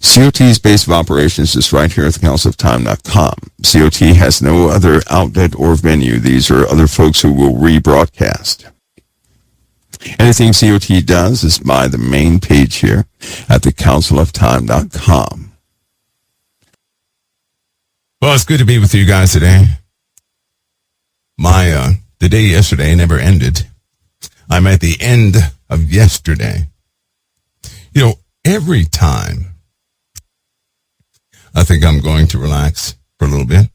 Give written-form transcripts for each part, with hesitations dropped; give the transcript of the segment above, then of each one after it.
COT's base of operations is right here at thecouncilofTime.com. COT has no other outlet or venue. These are other folks who will rebroadcast. Anything COT does is by the main page here at thecouncilofTime.com. Well, it's good to be with you guys today. The day yesterday never ended. I'm at the end of yesterday. You know, every time I think I'm going to relax for a little bit,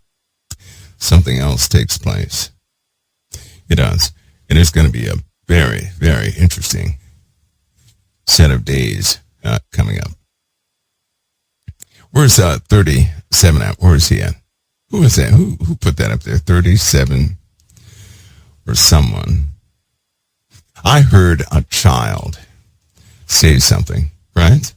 something else takes place. It does. And it's going to be a very, very interesting set of days coming up. Where's 37 at? Where is he at? Who is that? Who put that up there? 37 or someone. I heard a child say something, right?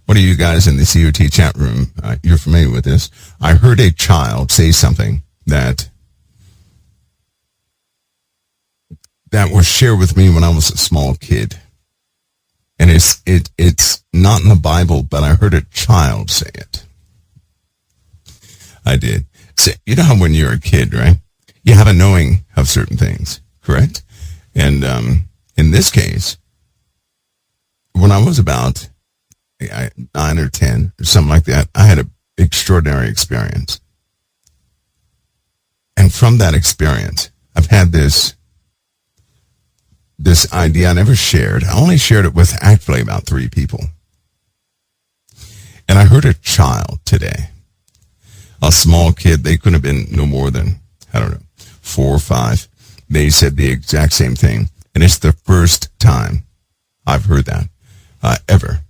What are you guys in the COT chat room? You're familiar with this. I heard a child say something that was shared with me when I was a small kid. And it's not in the Bible, but I heard a child say it. I did. So, you know how when you're a kid, right? You have a knowing of certain things, correct? And in this case, when I was about 9 or 10 or something like that, I had an extraordinary experience. And from that experience, I've had this idea I never shared. I only shared it with actually about 3 people. And I heard a child today, a small kid. They couldn't have been no more than, 4 or 5. They said the exact same thing. And it's the first time I've heard that ever.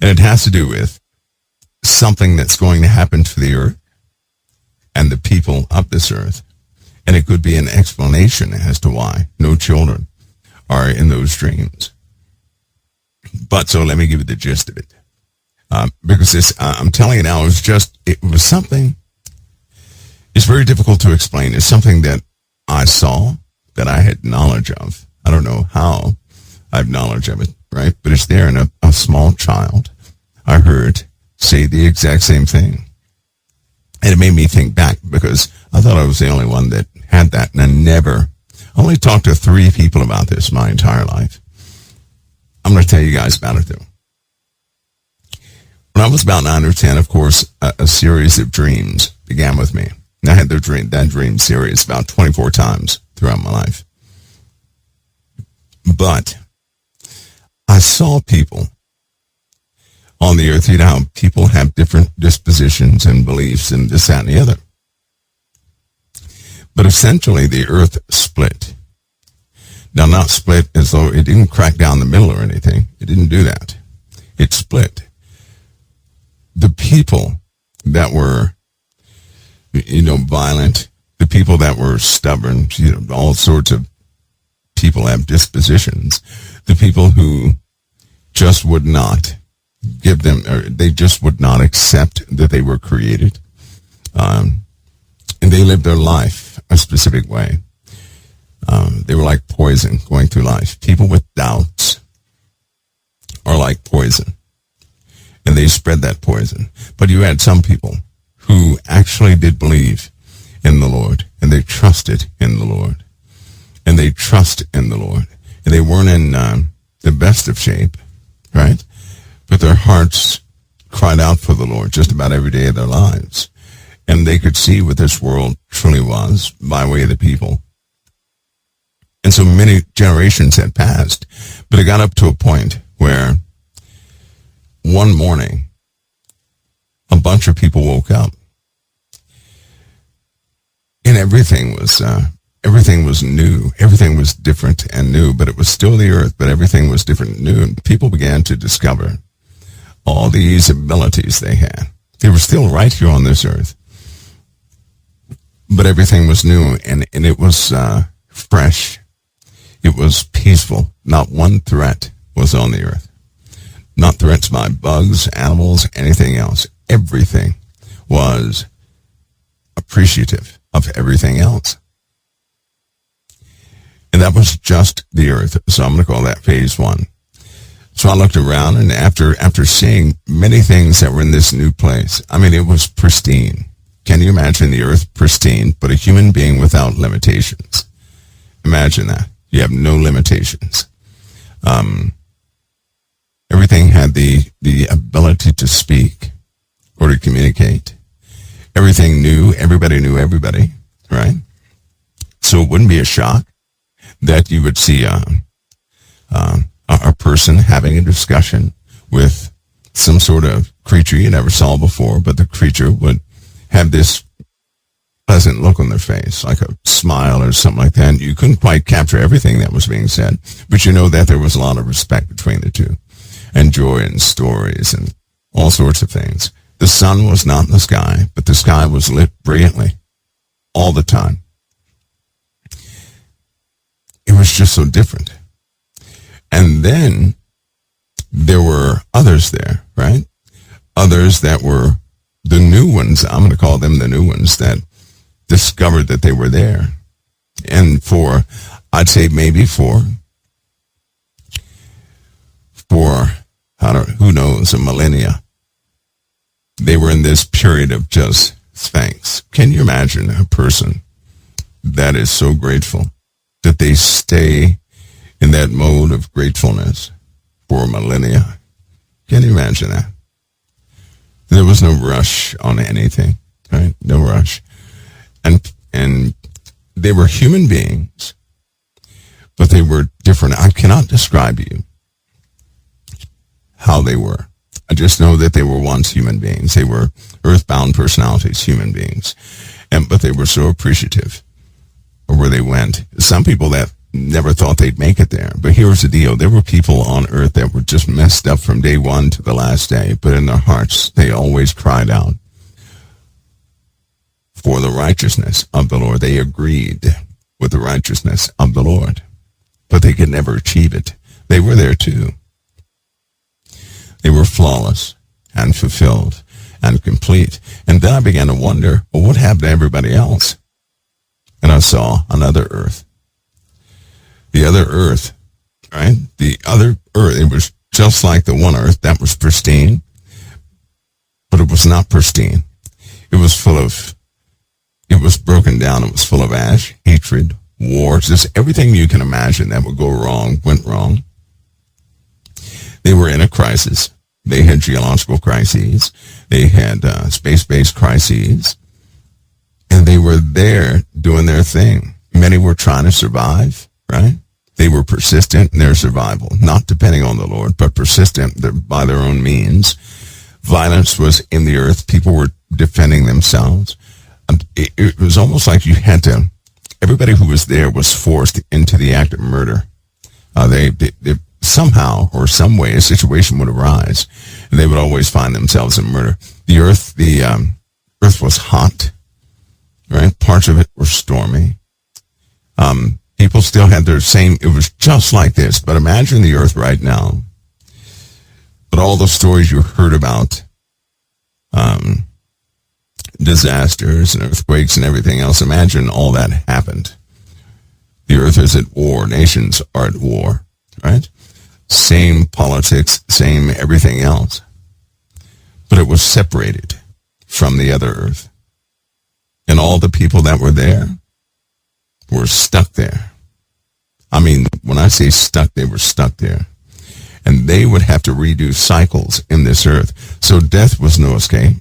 And it has to do with something that's going to happen to the earth and the people of this earth. And it could be an explanation as to why no children are in those dreams. But so let me give you the gist of it. Because this, I'm telling you now, it was something, it's very difficult to explain. It's something that I saw, that I had knowledge of. I don't know how I have knowledge of it, right? But it's there, and a small child I heard say the exact same thing. And it made me think back, because I thought I was the only one that had that, and I only talked to 3 people about this my entire life. I'm going to tell you guys about it, though. When I was about 9 or 10, of course, a series of dreams began with me. And I had that dream series about 24 times throughout my life. But I saw people on the earth. You know how people have different dispositions and beliefs and this, that, and the other. But essentially, the earth split. Now, not split as though it didn't crack down the middle or anything. It didn't do that. It split. The people that were, violent, the people that were stubborn, all sorts of people have dispositions. The people who just would not give them, or they just would not accept that they were created. And they lived their life a specific way. They were like poison going through life. People with doubts are like poison. And they spread that poison. But you had some people who actually did believe in the Lord, and they trusted in the Lord, and they trust in the Lord. And they weren't in the best of shape, right? But their hearts cried out for the Lord just about every day of their lives. And they could see what this world truly was by way of the people. And so many generations had passed, but it got up to a point where one morning, a bunch of people woke up, and everything was new. Everything was different and new, but it was still the earth, but everything was different and new. And people began to discover all these abilities they had. They were still right here on this earth, but everything was new, and it was fresh. It was peaceful. Not one threat was on the earth. Not threats by bugs, animals, anything else. Everything was appreciative of everything else. And that was just the earth. So I'm going to call that phase 1. So I looked around, and after seeing many things that were in this new place, I mean, it was pristine. Can you imagine the earth pristine, but a human being without limitations? Imagine that. You have no limitations. Everything had the ability to speak or to communicate. Everything knew everybody, right? So it wouldn't be a shock that you would see a person having a discussion with some sort of creature you never saw before, but the creature would have this pleasant look on their face, like a smile or something like that. And you couldn't quite capture everything that was being said, but you know that there was a lot of respect between the two, and joy and stories and all sorts of things. The sun was not in the sky, but the sky was lit brilliantly all the time. It was just so different. And then there were others there, right? Others that were the new ones. I'm going to call them the new ones that discovered that they were there. And I'd say maybe for who knows, a millennia, they were in this period of just thanks. Can you imagine a person that is so grateful that they stay in that mode of gratefulness for millennia? Can you imagine that? There was no rush on anything, right? No rush. And they were human beings, but they were different. I cannot describe you how they were. I just know that they were once human beings. They were earthbound personalities, human beings. But they were so appreciative of where they went. Some people that never thought they'd make it there. But here's the deal. There were people on earth that were just messed up from day one to the last day. But in their hearts, they always cried out for the righteousness of the Lord. They agreed with the righteousness of the Lord. But they could never achieve it. They were there too. They were flawless and fulfilled and complete. And then I began to wonder, well, what happened to everybody else? And I saw another earth. The other earth, right? The other earth, it was just like the one earth that was pristine, but it was not pristine. It was broken down. It was full of ash, hatred, wars, just everything you can imagine that would go wrong, went wrong. They were in a crisis. They had geological crises. They had space-based crises. And they were there doing their thing. Many were trying to survive, right? They were persistent in their survival, not depending on the Lord, but persistent by their own means. Violence was in the earth. People were defending themselves. It was almost like you had to, everybody who was there was forced into the act of murder. They somehow or some way a situation would arise, and they would always find themselves in murder. The earth was hot, right? Parts of it were stormy. People still had their same, it was just like this, but imagine the earth right now. But all the stories you heard about, disasters and earthquakes and everything else, imagine all that happened. The earth is at war. Nations are at war, right? Same politics, same everything else. But it was separated from the other earth. And all the people that were there were stuck there. I mean, when I say stuck, they were stuck there. And they would have to redo cycles in this earth. So death was no escape.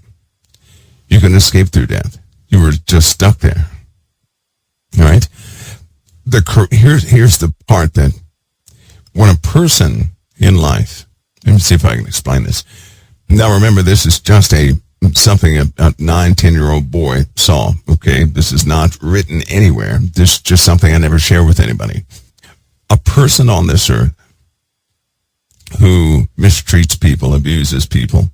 You couldn't escape through death. You were just stuck there. All right? Here's the part that when a person in life, let me see if I can explain this. Now remember, this is just something a 9-10-year-old boy saw, okay? This is not written anywhere. This is just something I never share with anybody. A person on this earth who mistreats people, abuses people,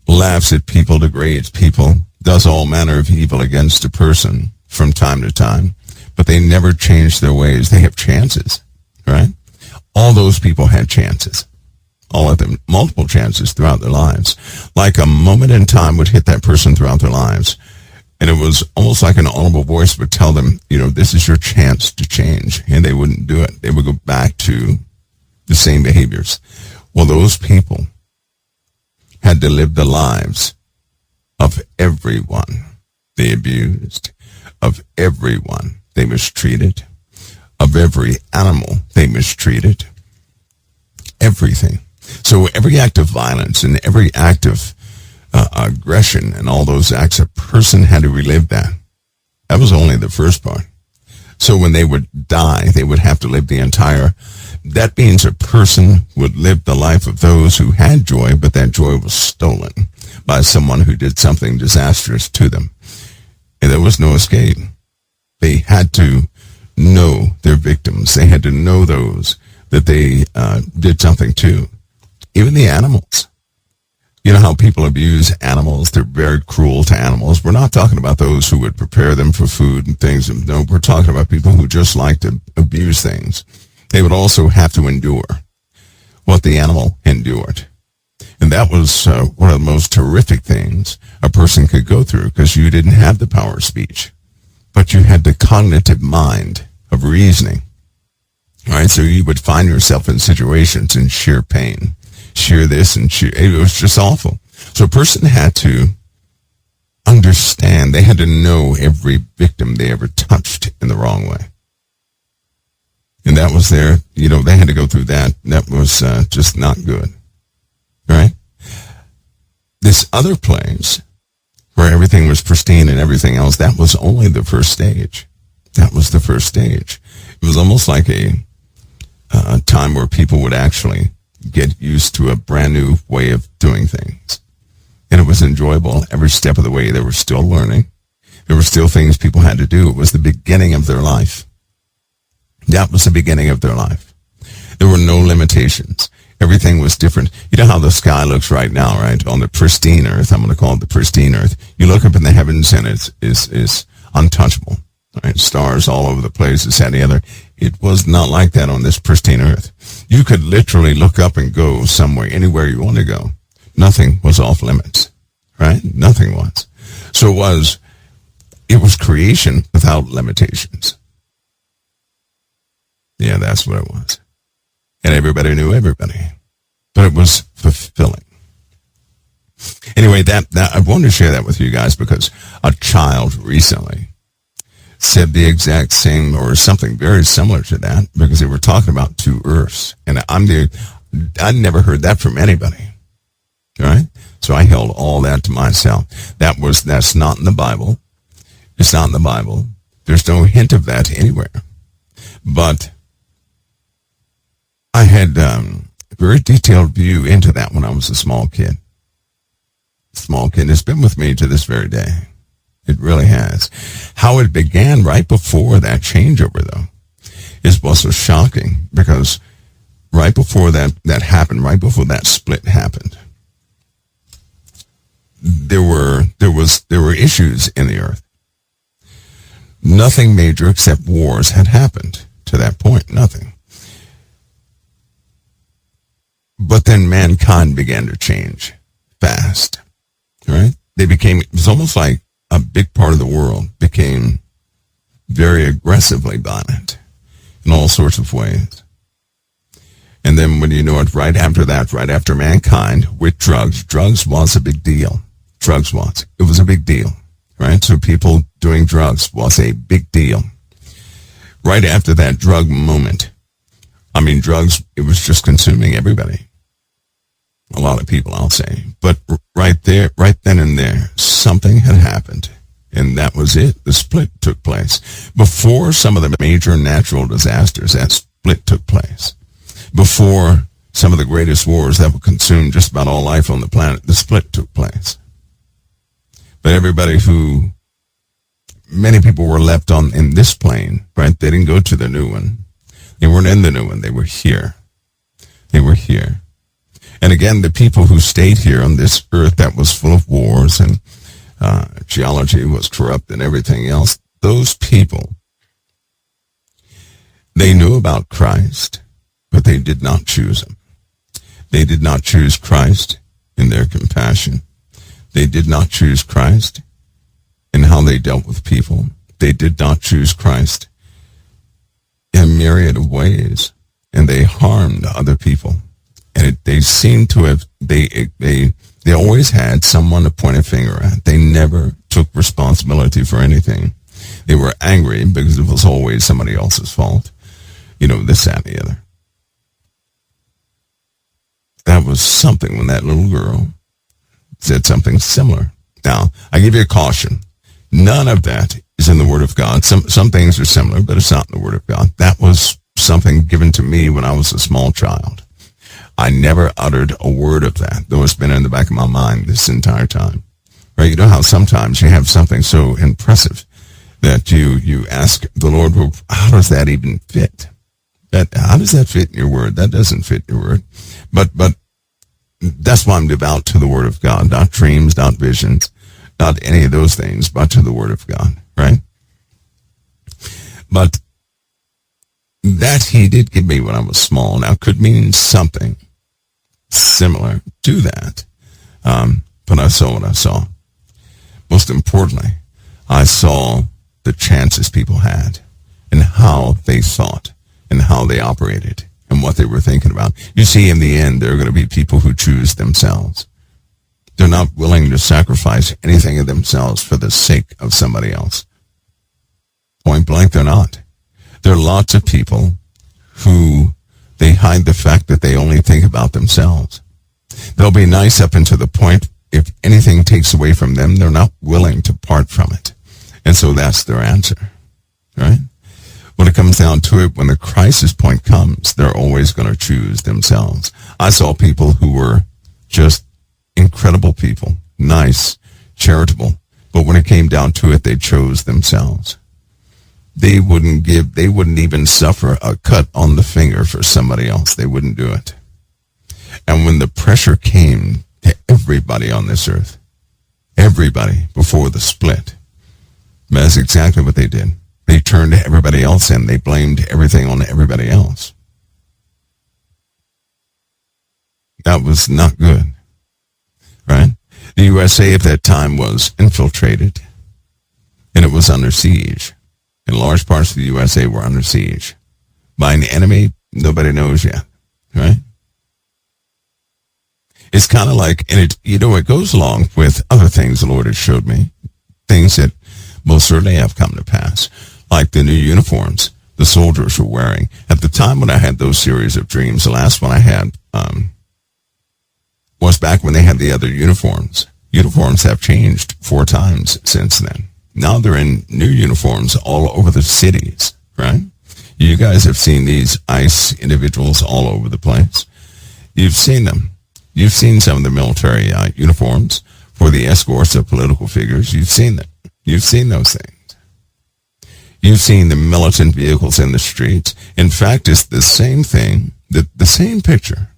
laughs at people, degrades people, does all manner of evil against a person from time to time, but they never change their ways. They have chances, right? All those people had chances. All of them, multiple chances throughout their lives. Like a moment in time would hit that person throughout their lives. And it was almost like an audible voice would tell them, this is your chance to change. And they wouldn't do it. They would go back to the same behaviors. Well, those people had to live the lives of everyone they abused, of everyone they mistreated, of every animal they mistreated, everything. So every act of violence and every act of aggression and all those acts, a person had to relive that. That was only the first part. So when they would die, they would have to live the entire. That means a person would live the life of those who had joy, but that joy was stolen by someone who did something disastrous to them. And there was no escape. They had to know their victims. They had to know those that they did something to. Even the animals. You know how people abuse animals? They're very cruel to animals. We're not talking about those who would prepare them for food and things. No, we're talking about people who just like to abuse things. They would also have to endure what the animal endured. And that was one of the most horrific things a person could go through, because you didn't have the power of speech, but you had the cognitive mind of reasoning. All right, so you would find yourself in situations in sheer pain, sheer this and sheer, it was just awful. So a person had to understand, they had to know every victim they ever touched in the wrong way. And that was their, they had to go through that. That was just not good. Right? This other place where everything was pristine and everything else, that was only the first stage. That was the first stage. It was almost like a time where people would actually get used to a brand new way of doing things. And it was enjoyable every step of the way. They were still learning. There were still things people had to do. It was the beginning of their life. That was the beginning of their life. There were no limitations. Everything was different. You know how the sky looks right now, right? On the pristine earth. I'm going to call it the pristine earth. You look up in the heavens and it's untouchable. Right? Stars all over the place, this, that, and the other. It was not like that on this pristine earth. You could literally look up and go somewhere, anywhere you want to go. Nothing was off limits, right? Nothing was. So it was creation without limitations. Yeah, that's what it was. And everybody knew everybody. But it was fulfilling. Anyway, that I wanted to share that with you guys because a child recently said the exact same or something very similar to that, because they were talking about two earths. And I never heard that from anybody. All right? So I held all that to myself. That's not in the Bible. It's not in the Bible. There's no hint of that anywhere. But I had a very detailed view into that when I was a small kid. Small kid. It's been with me to this very day. It really has. How it began right before that changeover, though, was so shocking, because right before that happened, right before that split happened, there were issues in the earth. Nothing major except wars had happened to that point. Nothing. But then mankind began to change fast, right? It was almost like a big part of the world became very aggressively violent in all sorts of ways. And then when you know it, right after mankind, with drugs was a big deal. It was a big deal, right? So people doing drugs was a big deal. Right after that drug moment, drugs, it was just consuming everybody. A lot of people, I'll say. But right then and there, something had happened. And that was it. The split took place. Before some of the major natural disasters, that split took place. Before some of the greatest wars that would consume just about all life on the planet, the split took place. But many people were left in this plane, right? They didn't go to the new one. They weren't in the new one. They were here. And again, the people who stayed here on this earth that was full of wars and geology was corrupt and everything else, those people, they knew about Christ, but they did not choose him. They did not choose Christ in their compassion. They did not choose Christ in how they dealt with people. They did not choose Christ in a myriad of ways, and they harmed other people And they seem to have, they always had someone to point a finger at. They never took responsibility for anything. They were angry because it was always somebody else's fault. This, that, and the other. That was something when that little girl said something similar. Now, I give you a caution. None of that is in the Word of God. Some things are similar, but it's not in the Word of God. That was something given to me when I was a small child. I never uttered a word of that, though it's been in the back of my mind this entire time. Right? You know how sometimes you have something so impressive that you ask the Lord, well, how does that even fit? How does that fit in your word? That doesn't fit your word. But that's why I'm devout to the Word of God, not dreams, not visions, not any of those things, but to the Word of God, right? But that he did give me when I was small. Now, could mean something similar to that, but I saw what I saw. Most importantly, I saw the chances people had and how they thought and how they operated and what they were thinking about. You see, in the end, there are going to be people who choose themselves. They're not willing to sacrifice anything of themselves for the sake of somebody else. Point blank, they're not. There are lots of people who they hide the fact that they only think about themselves. They'll be nice up until the point if anything takes away from them, they're not willing to part from it. And so that's their answer, right? When it comes down to it, when the crisis point comes, they're always going to choose themselves. I saw people who were just incredible people, nice, charitable, but when it came down to it, they chose themselves. They wouldn't even suffer a cut on the finger for somebody else. They wouldn't do it. And when the pressure came to everybody on this earth, everybody before the split, that's exactly what they did. They turned to everybody else and they blamed everything on everybody else. That was not good, right? The USA at that time was infiltrated and it was under siege. And large parts of the USA were under siege by an enemy nobody knows yet, right? It's kind of like, and it goes along with other things the Lord has showed me, things that most certainly have come to pass, like the new uniforms the soldiers were wearing. At the time when I had those series of dreams, the last one I had was back when they had the other uniforms. Uniforms have changed 4 times since then. Now they're in new uniforms all over the cities, right? You guys have seen these ICE individuals all over the place. You've seen them. You've seen some of the military uniforms for the escorts of political figures. You've seen them. You've seen those things. You've seen the militant vehicles in the streets. In fact, it's the same thing, the same picture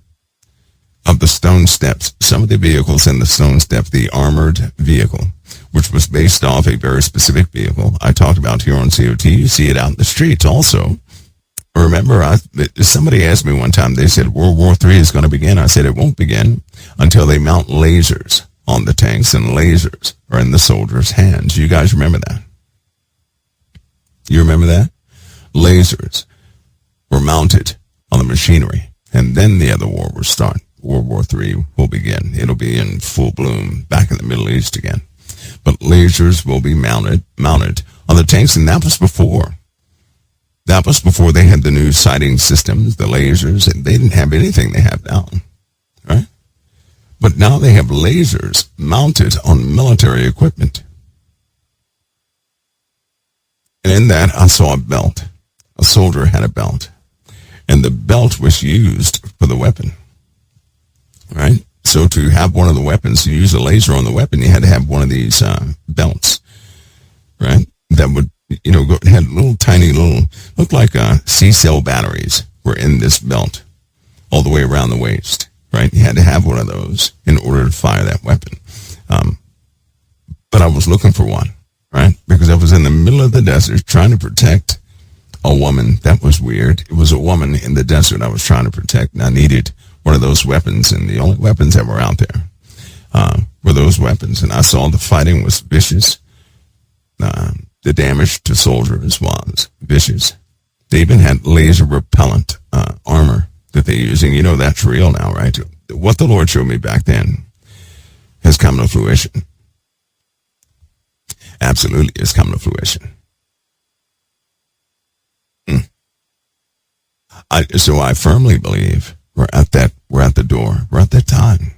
of the stone steps. Some of the vehicles in the stone step, the armored vehicle, which was based off a very specific vehicle I talked about here on COT. You see it out in the streets also. Remember, somebody asked me one time, they said World War III is going to begin. I said it won't begin until they mount lasers on the tanks, and lasers are in the soldiers' hands. You guys remember that? You remember that? Lasers were mounted on the machinery, and then the other war will start. World War III will begin. It'll be in full bloom back in the Middle East again. But lasers will be mounted on the tanks, and that was before. That was before they had the new sighting systems, the lasers. They didn't have anything they have now, right? But now they have lasers mounted on military equipment. And in that, I saw a belt. A soldier had a belt. And the belt was used for the weapon, right? So to have one of the weapons, to use a laser on the weapon, you had to have one of these belts, right? That would, had tiny little, looked like C-cell batteries were in this belt all the way around the waist, right? You had to have one of those in order to fire that weapon. But I was looking for one, right? Because I was in the middle of the desert trying to protect a woman. That was weird. It was a woman in the desert I was trying to protect, and I needed one of those weapons, and the only weapons that were out there were those weapons. And I saw the fighting was vicious. The damage to soldiers was vicious. They even had laser repellent armor that they're using, you know that's real now, right? What the Lord showed me back then has come to fruition. Absolutely has come to fruition. So I firmly believe we're at the door. We're at that time.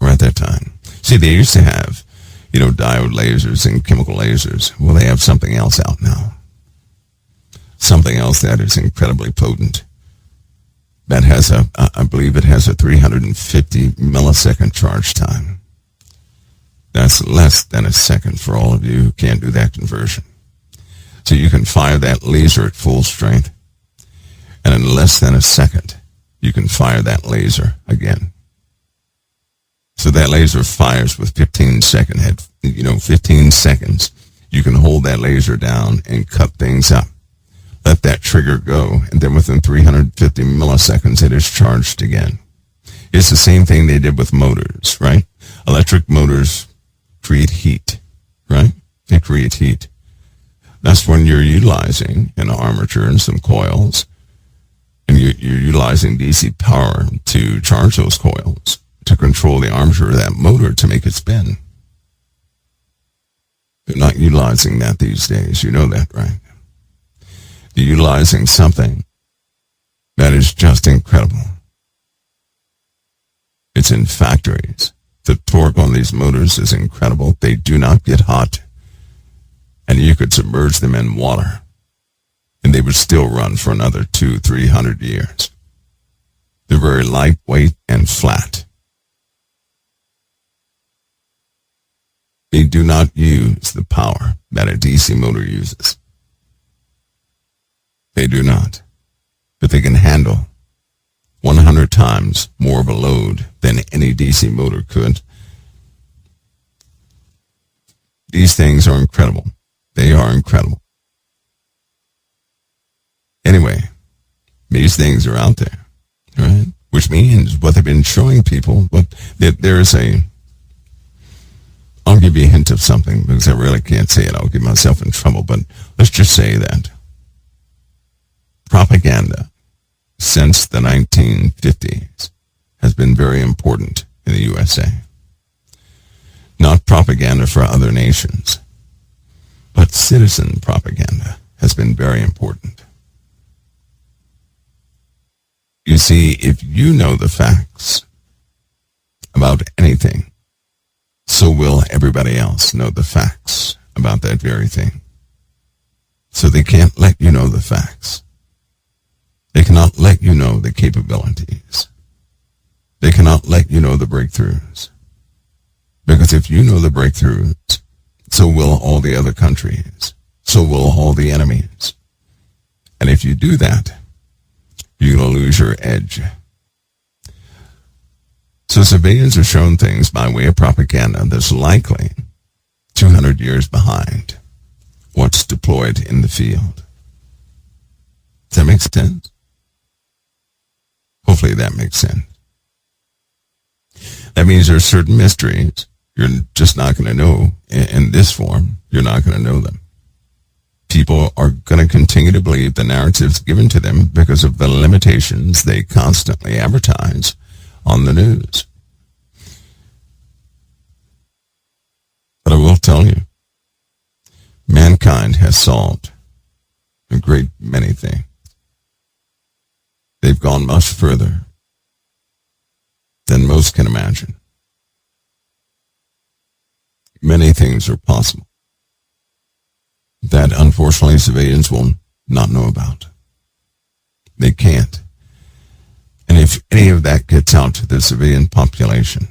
We're at that time. See, they used to have, diode lasers and chemical lasers. Well, they have something else out now. Something else that is incredibly potent. That has I believe it has a 350 millisecond charge time. That's less than a second for all of you who can't do that conversion. So you can fire that laser at full strength, and in less than a second, you can fire that laser again. So that laser fires with 15 seconds. 15 seconds. You can hold that laser down and cut things up. Let that trigger go, and then within 350 milliseconds, it is charged again. It's the same thing they did with motors, right? Electric motors create heat, right? They create heat. That's when you're utilizing an armature and some coils, and you're utilizing DC power to charge those coils, to control the armature of that motor to make it spin. They're not utilizing that these days. You know that, right? They're utilizing something that is just incredible. It's in factories. The torque on these motors is incredible. They do not get hot. And you could submerge them in water, and they would still run for another 200-300 years. They're very lightweight and flat. They do not use the power that a DC motor uses. They do not. But they can handle 100 times more of a load than any DC motor could. These things are incredible. They are incredible. Anyway, these things are out there, right? Which means what they've been showing people, but I'll give you a hint of something because I really can't say it. I'll get myself in trouble, but let's just say that propaganda since the 1950s has been very important in the USA. Not propaganda for other nations, but citizen propaganda has been very important. You see, if you know the facts about anything, so will everybody else know the facts about that very thing. So they can't let you know the facts. They cannot let you know the capabilities. They cannot let you know the breakthroughs. Because if you know the breakthroughs, so will all the other countries. So will all the enemies. And if you do that, you're going to lose your edge. So civilians are shown things by way of propaganda that's likely 200 years behind what's deployed in the field. Does that make sense? Hopefully that makes sense. That means there are certain mysteries you're just not going to know in this form. You're not going to know them. People are going to continue to believe the narratives given to them because of the limitations they constantly advertise on the news. But I will tell you, mankind has solved a great many things. They've gone much further than most can imagine. Many things are possible that unfortunately civilians will not know about. They can't. And if any of that gets out to the civilian population,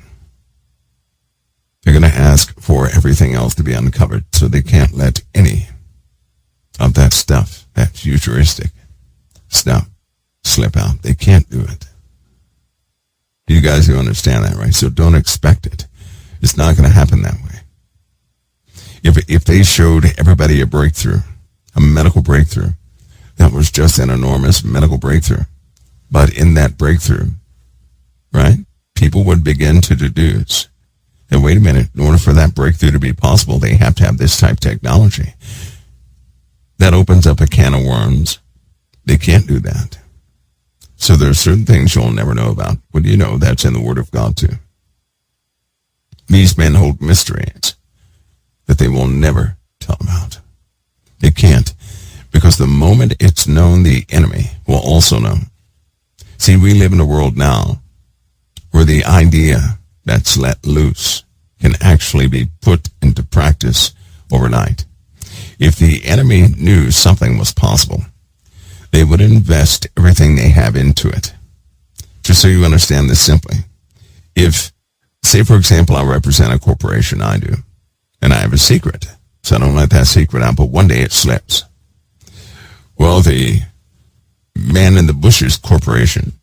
they're going to ask for everything else to be uncovered, so they can't let any of that stuff, that futuristic stuff, slip out. They can't do it. You guys do understand that, right? So don't expect it. It's not going to happen that way. If they showed everybody a breakthrough, a medical breakthrough, that was just an enormous medical breakthrough. But in that breakthrough, right, people would begin to deduce that, wait a minute, in order for that breakthrough to be possible, they have to have this type of technology. That opens up a can of worms. They can't do that. So there are certain things you'll never know about. What do you know? That's in the Word of God too. These men hold mysteries that they will never tell about. They can't, because the moment it's known, the enemy will also know. See, we live in a world now where the idea that's let loose can actually be put into practice overnight. If the enemy knew something was possible, they would invest everything they have into it. Just so you understand this simply. If, say for example, I represent a corporation, I do, and I have a secret, so I don't let that secret out, but one day it slips. Well, the man in the bushes corporation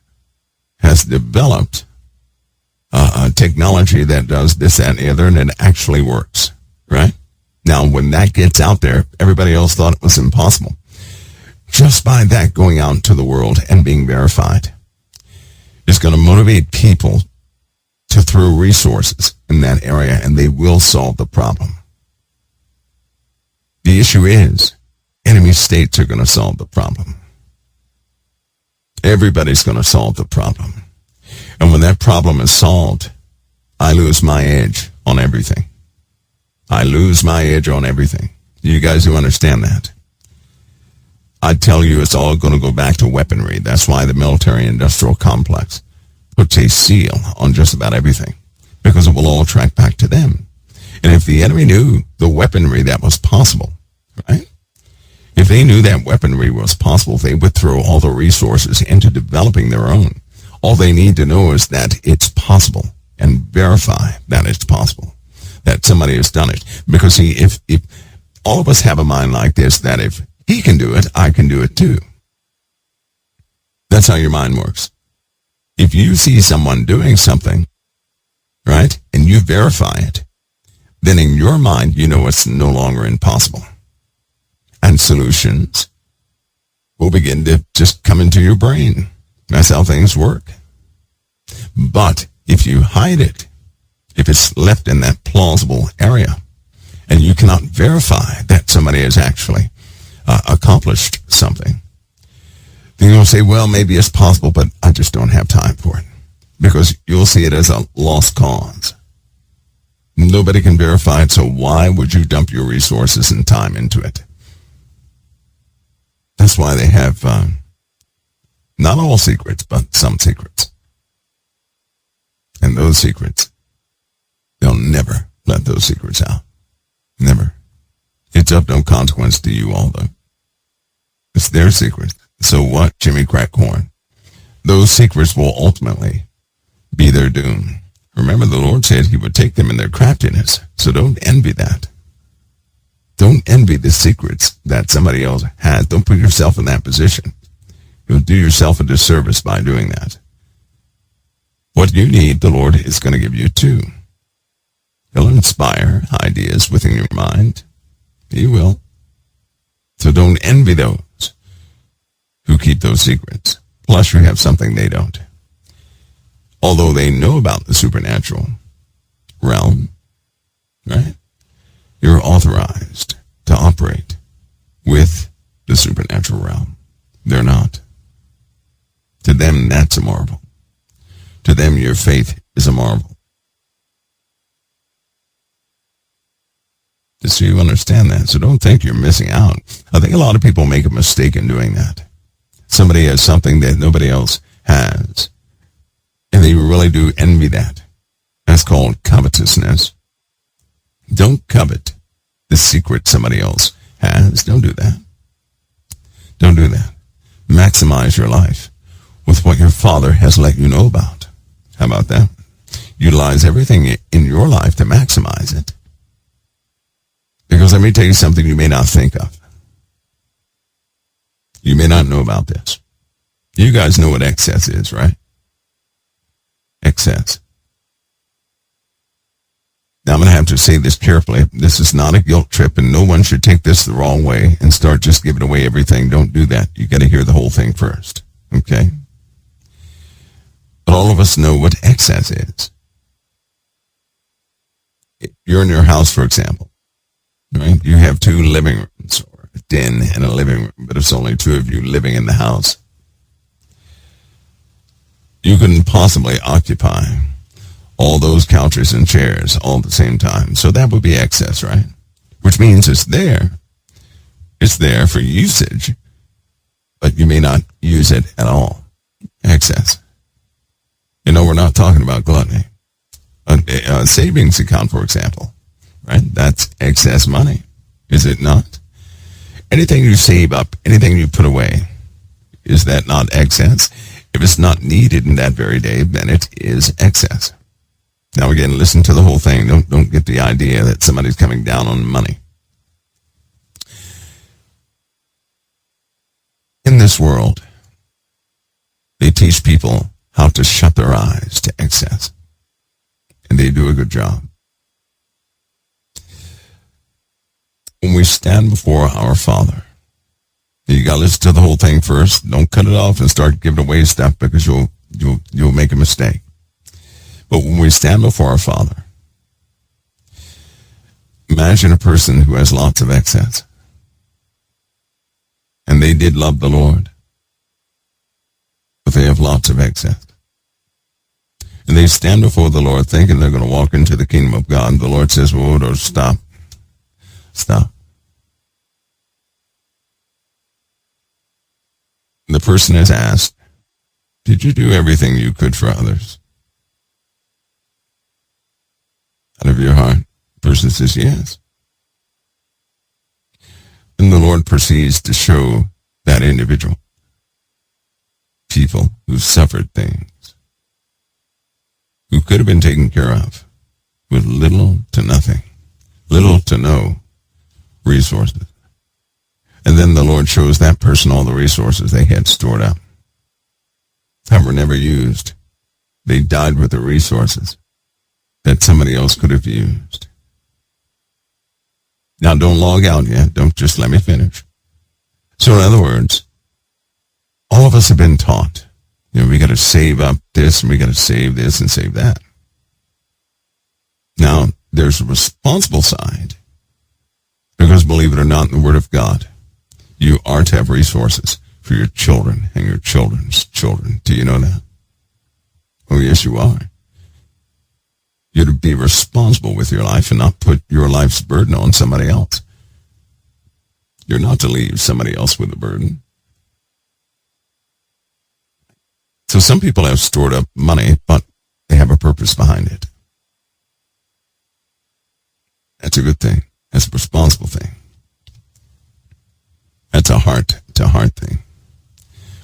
has developed a technology that does this, that, and the other, and it actually works, right? Now, when that gets out there, everybody else thought it was impossible. Just by that going out into the world and being verified is going to motivate people to throw resources in that area, and they will solve the problem. The issue is, enemy states are going to solve the problem. Everybody's going to solve the problem. And when that problem is solved, I lose my edge on everything. I lose my edge on everything. You guys who understand that? I tell you, it's all going to go back to weaponry. That's why the military-industrial complex puts a seal on just about everything, because it will all track back to them. And if the enemy knew the weaponry that was possible, right? If they knew that weaponry was possible, they would throw all the resources into developing their own. All they need to know is that it's possible and verify that it's possible, that somebody has done it. Because see, if all of us have a mind like this, that if he can do it, I can do it too. That's how your mind works. If you see someone doing something, right, and you verify it, then in your mind, you know it's no longer impossible. And solutions will begin to just come into your brain. That's how things work. But if you hide it, if it's left in that plausible area, and you cannot verify that somebody has actually accomplished something, then you'll say, well, maybe it's possible, but I just don't have time for it. Because you'll see it as a lost cause. Nobody can verify it, so why would you dump your resources and time into it? That's why they have not all secrets, but some secrets. And those secrets, they'll never let those secrets out. Never. It's of no consequence to you all, though. It's their secret. So what, Jimmy Crackcorn? Those secrets will ultimately be their doom. Remember, the Lord said he would take them in their craftiness. So don't envy that. Don't envy the secrets that somebody else has. Don't put yourself in that position. You'll do yourself a disservice by doing that. What you need, the Lord is going to give you too. He'll inspire ideas within your mind. He will. So don't envy those who keep those secrets. Plus you have something they don't. Although they know about the supernatural realm, right? You're authorized to operate with the supernatural realm. They're not. To them, that's a marvel. To them, your faith is a marvel. So you understand that. So don't think you're missing out. I think a lot of people make a mistake in doing that. Somebody has something that nobody else has, and they really do envy that. That's called covetousness. Don't covet the secret somebody else has. Don't do that. Don't do that. Maximize your life with what your Father has let you know about. How about that? Utilize everything in your life to maximize it. Because let me tell you something you may not think of. You may not know about this. You guys know what excess is, right? Excess. Now, I'm going to have to say this carefully. This is not a guilt trip, and no one should take this the wrong way and start just giving away everything. Don't do that. You got to hear the whole thing first, okay? But all of us know what excess is. You're in your house, for example, right? You have 2 living rooms, or a den and a living room, but it's only 2 of you living in the house. You couldn't possibly occupy all those couches and chairs all at the same time. So that would be excess, right? Which means it's there. It's there for usage, but you may not use it at all. Excess. You know, we're not talking about gluttony. A savings account, for example, right? That's excess money, is it not? Anything you save up, anything you put away, is that not excess? If it's not needed in that very day, then it is excess. Now again, listen to the whole thing. Don't get the idea that somebody's coming down on money. In this world, they teach people how to shut their eyes to excess. And they do a good job. When we stand before our Father, you got to listen to the whole thing first. Don't cut it off and start giving away stuff because you'll make a mistake. But when we stand before our Father, imagine a person who has lots of excess. And they did love the Lord, but they have lots of excess. And they stand before the Lord thinking they're going to walk into the kingdom of God. And the Lord says, whoa, no, stop. Stop. And the person is asked, did you do everything you could for others? Out of your heart. The person says, yes. And the Lord proceeds to show that individual people who suffered things, who could have been taken care of with little to nothing, little to no resources. And then the Lord shows that person all the resources they had stored up that were never used. They died with the resources that somebody else could have used. Now, don't log out yet. Don't just let me finish. So, in other words, all of us have been taught, we got to save up this and we got to save this and save that. Now, there's a responsible side, because believe it or not, in the Word of God, you are to have resources for your children and your children's children. Do you know that? Oh, yes, you are. You're to be responsible with your life and not put your life's burden on somebody else. You're not to leave somebody else with a burden. So some people have stored up money, but they have a purpose behind it. That's a good thing. That's a responsible thing. That's a heart-to-heart thing.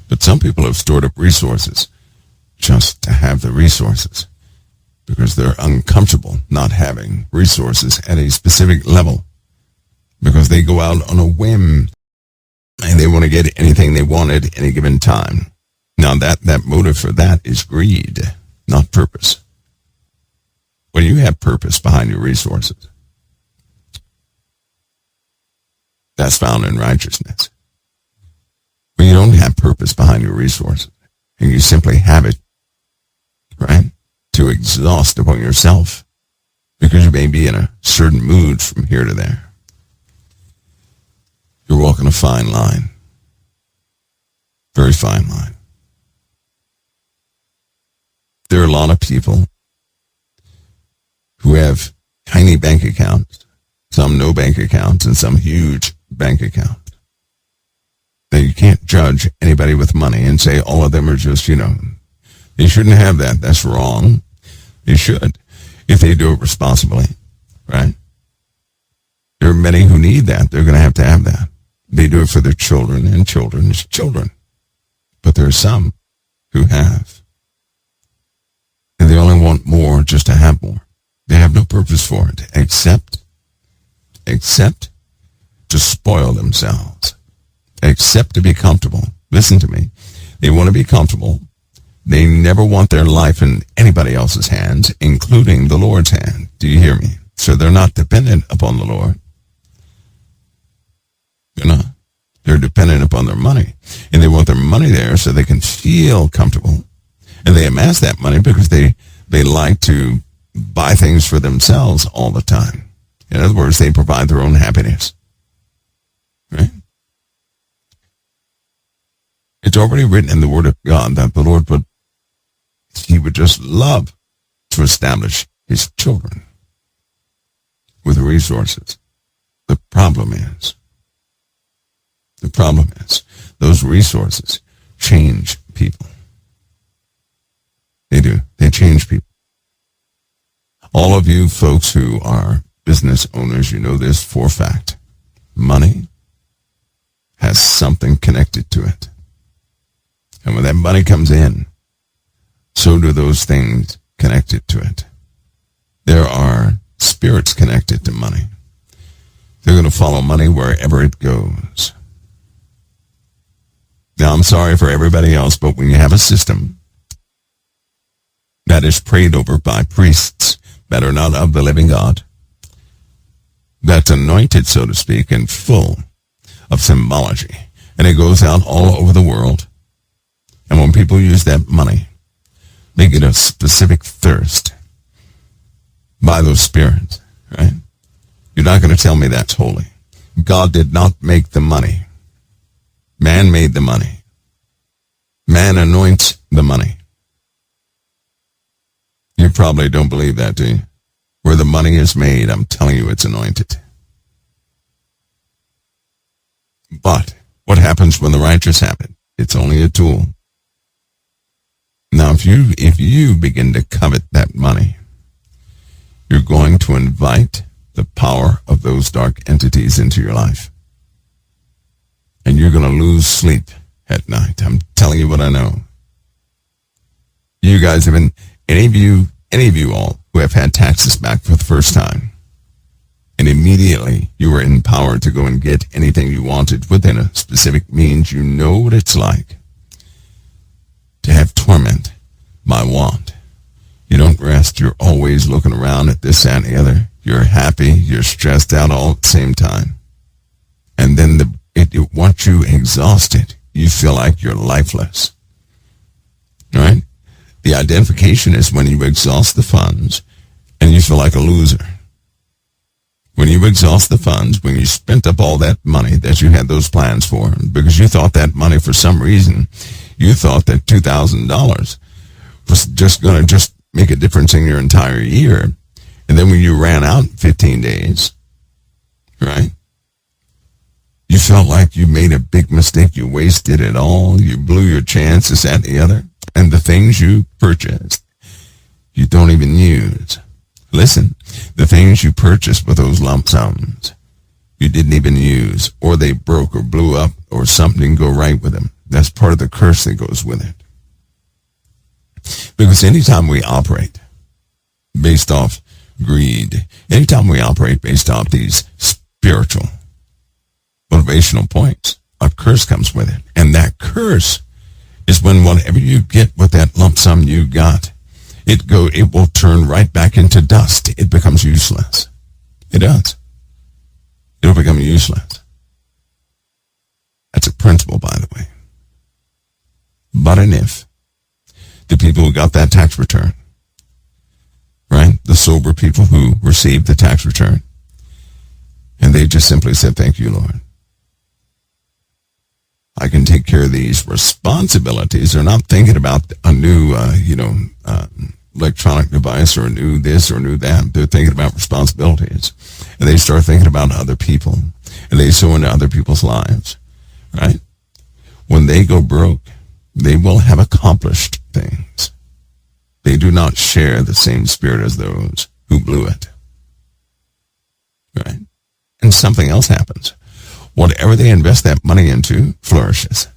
But some people have stored up resources just to have the resources, because they're uncomfortable not having resources at a specific level, because they go out on a whim and they want to get anything they want at any given time. Now that motive for that is greed, not purpose. When you have purpose behind your resources, that's found in righteousness. When you don't have purpose behind your resources and you simply have it, right, to exhaust upon yourself because you may be in a certain mood from here to there, you're walking a fine line. Very fine line. There are a lot of people who have tiny bank accounts, some no bank accounts, and some huge bank accounts. Now, you can't judge anybody with money and say all of them are just, they shouldn't have that. That's wrong. They should, if they do it responsibly, right? There are many who need that. They're going to have that. They do it for their children and children's children. But there are some who have. And they only want more just to have more. They have no purpose for it except to spoil themselves, except to be comfortable. Listen to me. They want to be comfortable. They never want their life in anybody else's hands, including the Lord's hand. Do you hear me? So they're not dependent upon the Lord. They're not. They're dependent upon their money. And they want their money there so they can feel comfortable. And they amass that money because they like to buy things for themselves all the time. In other words, they provide their own happiness. Right? It's already written in the Word of God that the Lord put he would just love to establish his children with resources. The problem is, those resources change people. They do. They change people. All of you folks who are business owners, you know this for a fact. Money has something connected to it. And when that money comes in, so do those things connected to it. There are spirits connected to money. They're going to follow money wherever it goes. Now, I'm sorry for everybody else, but when you have a system that is prayed over by priests that are not of the living God, that's anointed, so to speak, and full of symbology, and it goes out all over the world, and when people use that money, they get a specific thirst by those spirits, right? You're not going to tell me that's holy. God did not make the money. Man made the money. Man anoints the money. You probably don't believe that, do you? Where the money is made, I'm telling you it's anointed. But what happens when the righteous have it? It's only a tool. Now, if you begin to covet that money, you're going to invite the power of those dark entities into your life. And you're going to lose sleep at night. I'm telling you what I know. You guys have been, any of you all who have had taxes back for the first time, and immediately you were empowered to go and get anything you wanted within a specific means, you know what it's like to have torment by want. You don't rest. You're always looking around at this, that, and the other. You're happy. You're stressed out all at the same time. And then once you exhausted, you feel like you're lifeless. All right? The identification is when you exhaust the funds and you feel like a loser. When you exhaust the funds, when you spent up all that money that you had those plans for, because you thought that money, for some reason, you thought that $2,000 was just going to make a difference in your entire year. And then when you ran out in 15 days, right, you felt like you made a big mistake. You wasted it all. You blew your chances at the other. And the things you purchased, you don't even use. Listen, the things you purchased with those lump sums, you didn't even use, or they broke or blew up, or something didn't go right with them. That's part of the curse that goes with it. Because anytime we operate based off greed, anytime we operate based off these spiritual motivational points, a curse comes with it. And that curse is when whatever you get with that lump sum you got, it will turn right back into dust. It becomes useless. It does. It'll become useless. That's a principle, by the way. But an if the people who got that tax return, right? The sober people who received the tax return, and they just simply said, "Thank you, Lord. I can take care of these responsibilities." They're not thinking about a new, electronic device or a new this or new that. They're thinking about responsibilities. And they start thinking about other people. And they sow into other people's lives, right? When they go broke, they will have accomplished things. They do not share the same spirit as those who blew it, right? And something else happens. Whatever they invest that money into flourishes.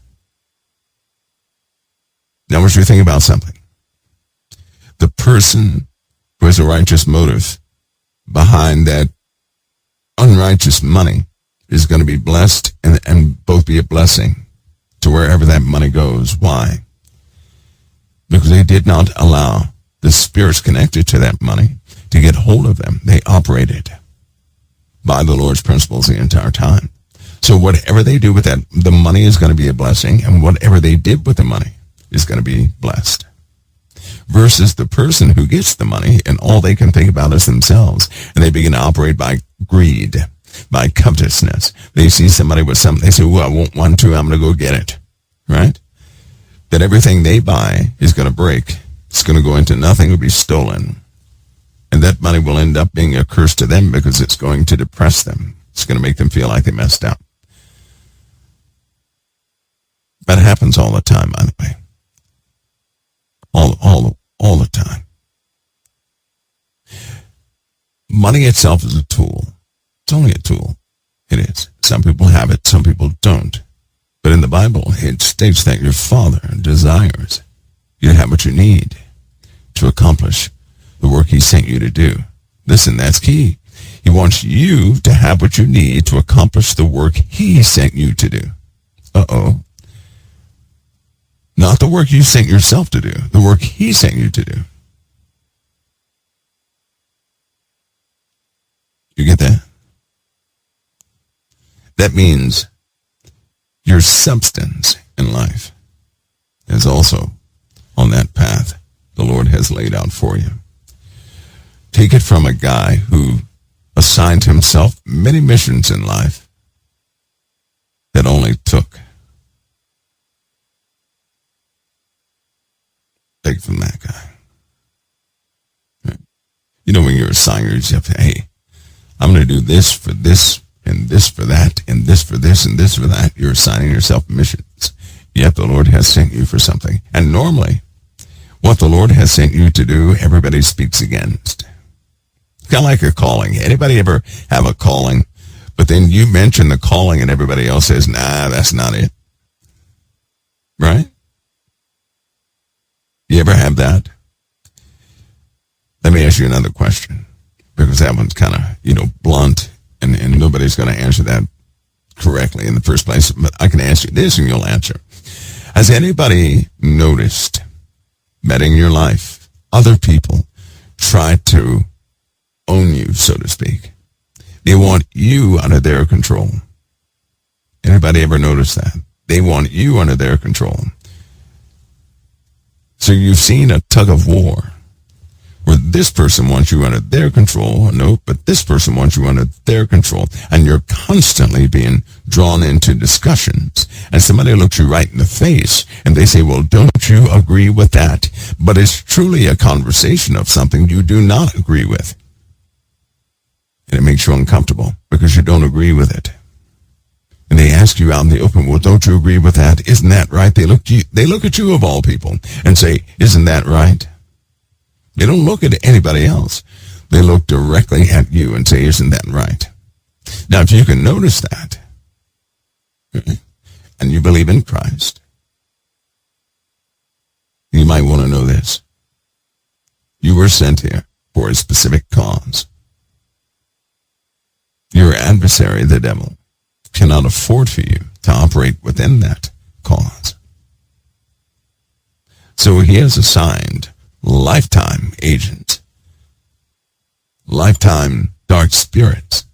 Now, what you think about something? The person who has a righteous motive behind that unrighteous money is going to be blessed and both be a blessing to wherever that money goes. Why? Because they did not allow the spirits connected to that money to get hold of them. They operated by the Lord's principles the entire time. So whatever they do with that, the money is going to be a blessing, and whatever they did with the money is going to be blessed. Versus the person who gets the money and all they can think about is themselves, and they begin to operate by greed, by covetousness. They see somebody with something, they say, "Well, I want one too, I'm going to go get it," right? That everything they buy is going to break It's going to go into nothing. It'll be stolen. And that money will end up being a curse to them because it's going to depress them. It's going to make them feel like they messed up. That happens all the time, by the way. All the time. Money itself is a tool. It's only a tool. It is. Some people have it, some people don't. But in the Bible, it states that your Father desires you to have what you need to accomplish the work he sent you to do. Listen, that's key. He wants you to have what you need to accomplish the work he sent you to do. Uh-oh. Not the work you sent yourself to do, the work he sent you to do. You get that? That means your substance in life is also on that path the Lord has laid out for you. Take it from a guy who assigned himself many missions in life that only took. Take it from that guy. You know, when you're assigned, you have to, hey, I'm going to do this for this, and this for that, and this for this, and this for that. You're assigning yourself missions. Yet the Lord has sent you for something. And normally, what the Lord has sent you to do, everybody speaks against. Kind of like a calling. Anybody ever have a calling, but then you mention the calling and everybody else says, nah, that's not it. Right? You ever have that? Let me ask you another question, because that one's kind of, blunt, and nobody's going to answer that correctly in the first place. But I can ask you this and you'll answer. Has anybody noticed that in your life, other people try to own you, so to speak? They want you under their control. Anybody ever notice that? They want you under their control. So you've seen a tug of war where this person wants you under their control. No, but this person wants you under their control. And you're constantly being drawn into discussions. And somebody looks you right in the face and they say, well, don't you agree with that? But it's truly a conversation of something you do not agree with. And it makes you uncomfortable because you don't agree with it. And they ask you out in the open, well, don't you agree with that? Isn't that right? They look at you of all people and say, isn't that right? They don't look at anybody else. They look directly at you and say, isn't that right? Now, if you can notice that, and you believe in Christ, you might want to know this. You were sent here for a specific cause. Your adversary, the devil, cannot afford for you to operate within that cause. So he has assigned lifetime agents, lifetime dark spirits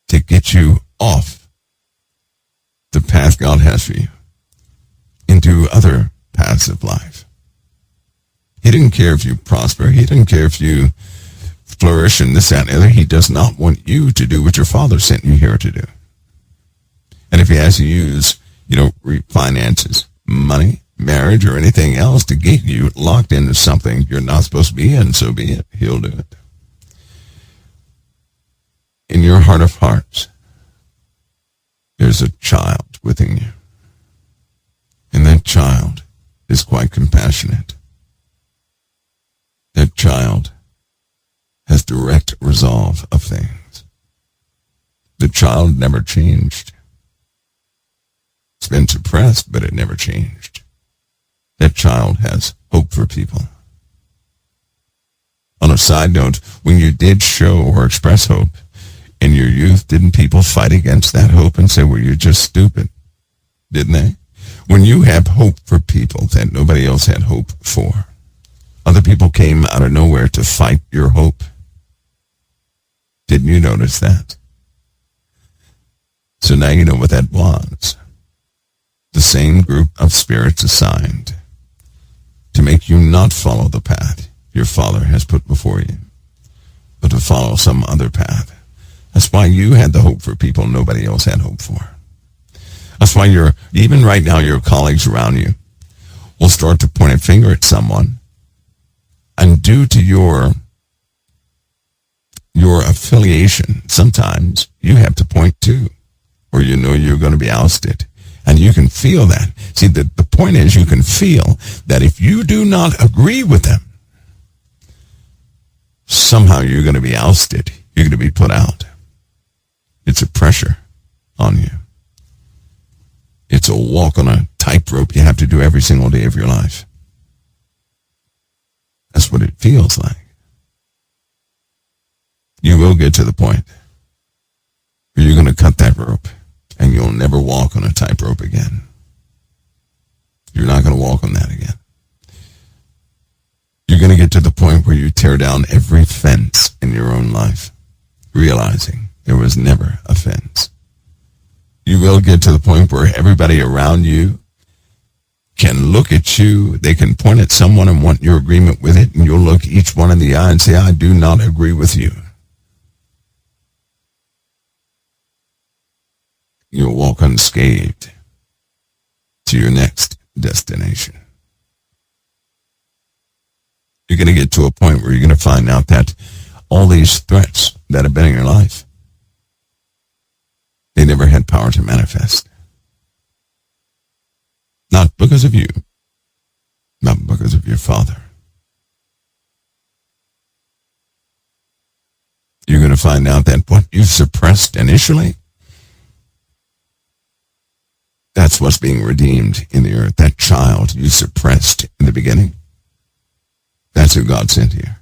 to get you off the path God has for you into other paths of life. He didn't care if you prosper. He didn't care if you flourish and this, that, and the other. He does not want you to do what your Father sent you here to do. And if he has to use, finances, money, marriage, or anything else to get you locked into something you're not supposed to be in, so be it. He'll do it. In your heart of hearts, there's a child within you. And that child is quite compassionate. That child has direct resolve of things. The child never changed. It's been suppressed, but it never changed. That child has hope for people. On a side note, when you did show or express hope in your youth, didn't people fight against that hope and say, well, you're just stupid? Didn't they? When you have hope for people that nobody else had hope for, other people came out of nowhere to fight your hope. Didn't you notice that? So now you know what that was. The same group of spirits assigned to make you not follow the path your Father has put before you, but to follow some other path. That's why you had the hope for people nobody else had hope for. That's why even right now, your colleagues around you will start to point a finger at someone, and due to your affiliation, sometimes you have to point too, or you know you're going to be ousted. And you can feel that. See, the point is you can feel that if you do not agree with them, somehow you're going to be ousted. You're going to be put out. It's a pressure on you. It's a walk on a tightrope you have to do every single day of your life. That's what it feels like. You will get to the point where you're going to cut that rope and you'll never walk on a tightrope again. You're not going to walk on that again. You're going to get to the point where you tear down every fence in your own life, realizing there was never a fence. You will get to the point where everybody around you can look at you, they can point at someone and want your agreement with it, and you'll look each one in the eye and say, I do not agree with you. You'll walk unscathed to your next destination. You're going to get to a point where you're going to find out that all these threats that have been in your life, they never had power to manifest. Not because of you, not because of your Father. You're going to find out that what you suppressed initially, that's what's being redeemed in the earth. That child you suppressed in the beginning, that's who God sent here.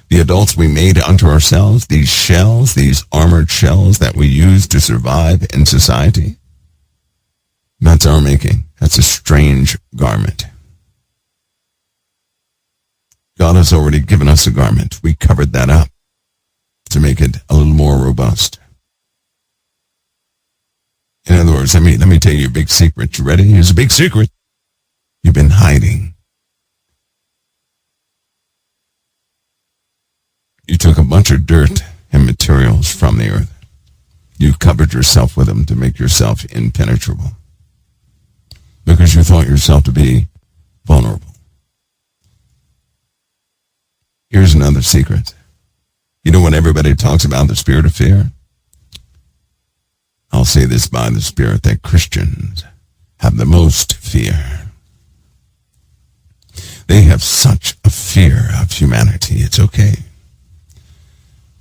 The adults we made unto ourselves, these shells, these armored shells that we use to survive in society, that's our making. That's a strange garment. God has already given us a garment. We covered that up to make it a little more robust. In other words, let me tell you a big secret. You ready? Here's a big secret. You've been hiding. You took a bunch of dirt and materials from the earth. You covered yourself with them to make yourself impenetrable because you thought yourself to be vulnerable. Here's another secret. You know when everybody talks about the spirit of fear? I'll say this by the Spirit, that Christians have the most fear. They have such a fear of humanity. It's okay.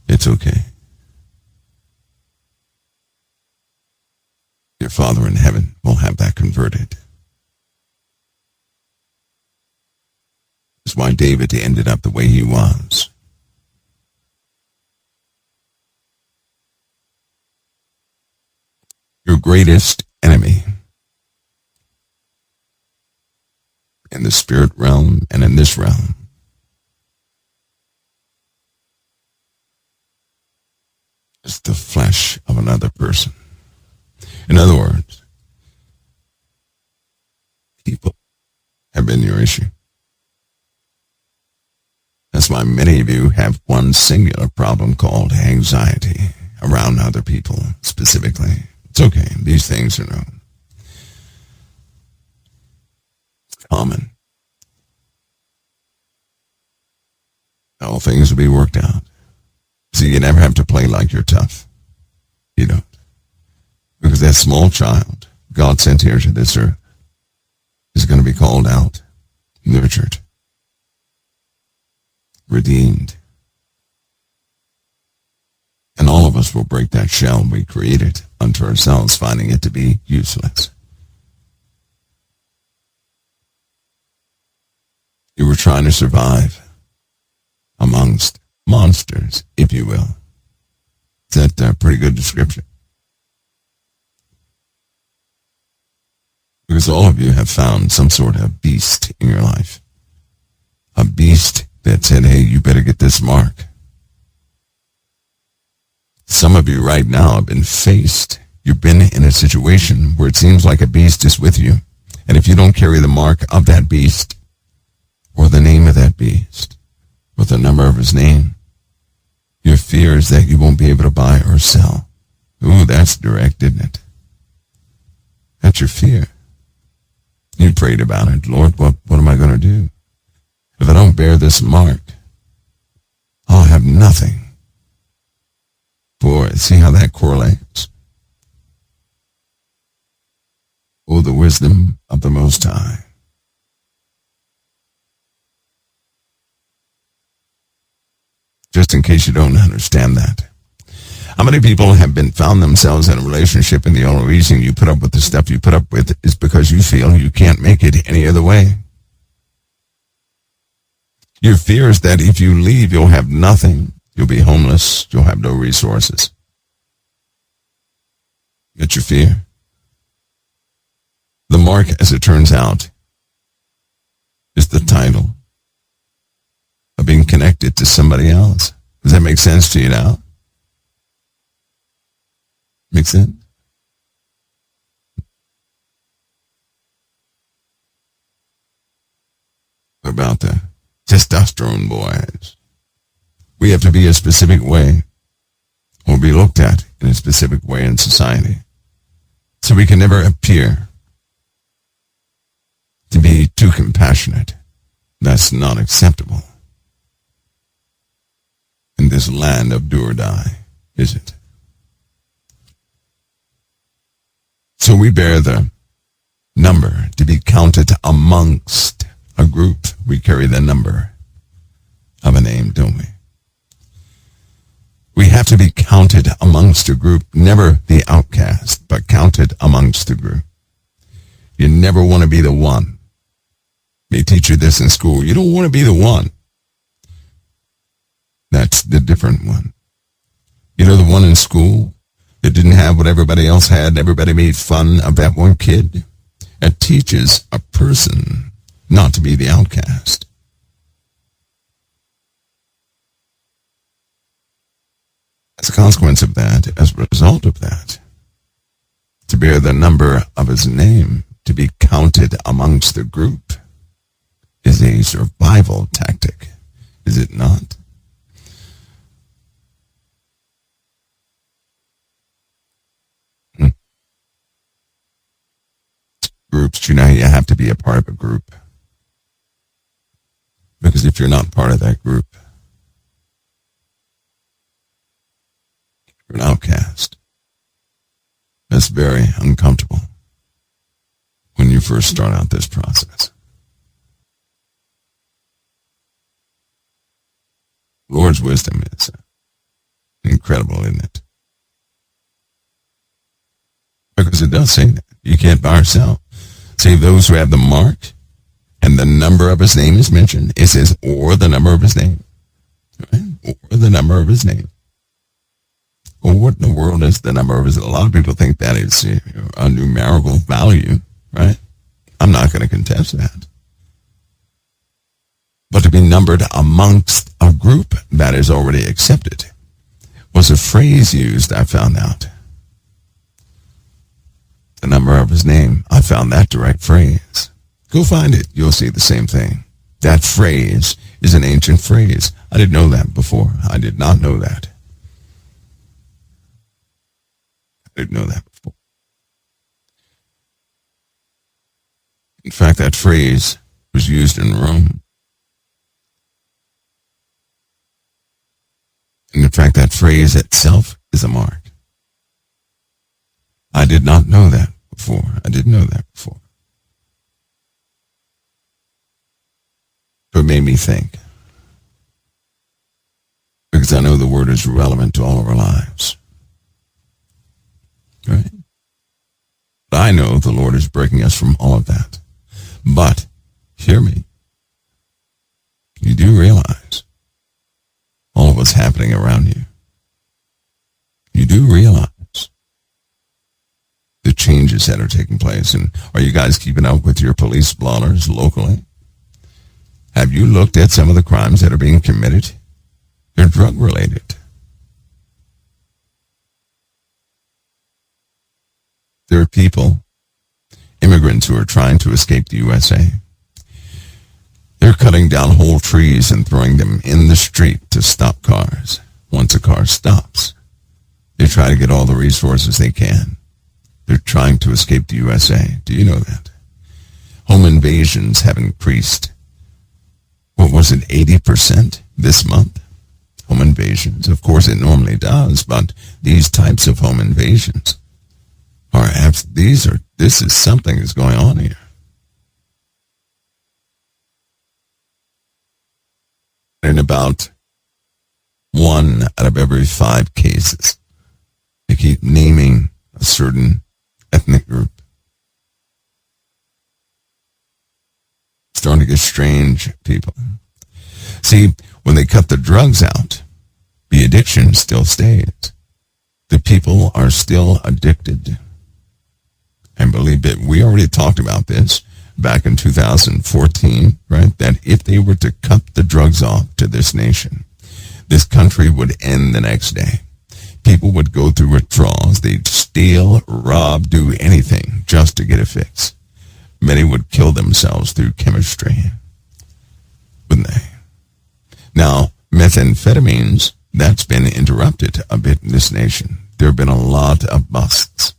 It's okay. Your Father in heaven will have that converted. That's why David ended up the way he was. Your greatest enemy in the spirit realm and in this realm is the flesh of another person. In other words, people have been your issue. That's why many of you have one singular problem called anxiety around other people specifically. It's okay. These things are known. It's common. All things will be worked out. See, you never have to play like you're tough. You don't. Because that small child God sent here to this earth is going to be called out, nurtured, redeemed. And all of us will break that shell we created unto ourselves, finding it to be useless. You were trying to survive amongst monsters, if you will. Is that a pretty good description? Because all of you have found some sort of beast in your life. A beast that said, hey, you better get this mark. Some of you right now have been faced. You've been in a situation where it seems like a beast is with you. And if you don't carry the mark of that beast, or the name of that beast, or the number of his name, your fear is that you won't be able to buy or sell. Ooh, that's direct, isn't it? That's your fear. You prayed about it. Lord, what am I going to do? If I don't bear this mark, I'll have nothing. Boy, see how that correlates? Oh, the wisdom of the Most High. Just in case you don't understand that. How many people have found themselves in a relationship and the only reason you put up with the stuff you put up with is because you feel you can't make it any other way? Your fear is that if you leave, you'll have nothing. You'll be homeless. You'll have no resources. That's your fear. The mark, as it turns out, is the title of being connected to somebody else. Does that make sense to you now? Make sense? What about the testosterone boys? We have to be a specific way or be looked at in a specific way in society. So we can never appear to be too compassionate. That's not acceptable in this land of do or die, is it? So we bear the number to be counted amongst a group. We carry the number of a name, don't we? We have to be counted amongst a group, never the outcast, but counted amongst the group. You never want to be the one. They teach you this in school. You don't want to be the one. That's the different one. You know, the one in school that didn't have what everybody else had. Everybody made fun of that one kid. It teaches a person not to be the outcast. As a consequence of that, as a result of that, to bear the number of his name, to be counted amongst the group, is a survival tactic, is it not? Groups, you know, you have to be a part of a group. Because if you're not part of that group, you're an outcast. That's very uncomfortable when you first start out this process. Lord's wisdom is incredible, isn't it? Because it does say that. You can't buy or sell. Save those who have the mark, and the number of his name is mentioned. It says, or the number of his name. Right? Or the number of his name. Well, what in the world is the number of his? A lot of people think that is a numerical value, right? I'm not going to contest that. But to be numbered amongst a group that is already accepted was a phrase used, I found out. The number of his name. I found that direct phrase. Go find it. You'll see the same thing. That phrase is an ancient phrase. I didn't know that before. I did not know that. I didn't know that before. In fact, that phrase was used in Rome. And in fact, that phrase itself is a mark. I did not know that before. I didn't know that before. But it made me think. Because I know the word is relevant to all of our lives. Right? But I know the Lord is breaking us from all of that. But, hear me. You do realize all of what's happening around you. You do realize the changes that are taking place. And are you guys keeping up with your police blotters locally? Have you looked at some of the crimes that are being committed? They're drug related. There are people, immigrants who are trying to escape the USA. They're cutting down whole trees and throwing them in the street to stop cars. Once a car stops, they try to get all the resources they can. They're trying to escape the USA. Do you know that? Home invasions have increased. What was it, 80% this month? Home invasions. Of course, it normally does, but these types of home invasions this is something that's going on here. In about 1 out of every 5 cases, they keep naming a certain ethnic group. It's starting to get strange, people. See, when they cut the drugs out, the addiction still stays. The people are still addicted. And believe it, we already talked about this back in 2014, right? That if they were to cut the drugs off to this nation, this country would end the next day. People would go through withdrawals. They'd steal, rob, do anything just to get a fix. Many would kill themselves through chemistry, wouldn't they? Now, methamphetamines, that's been interrupted a bit in this nation. There have been a lot of busts.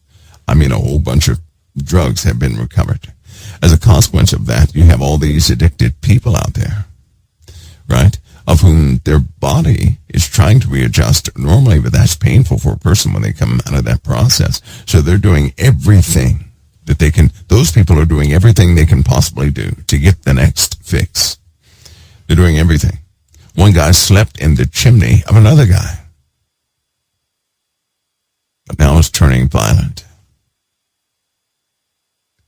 I mean, a whole bunch of drugs have been recovered. As a consequence of that, you have all these addicted people out there, right, of whom their body is trying to readjust normally, but that's painful for a person when they come out of that process. So they're doing everything that they can. Those people are doing everything they can possibly do to get the next fix. They're doing everything. One guy slept in the chimney of another guy, but now it's turning violent.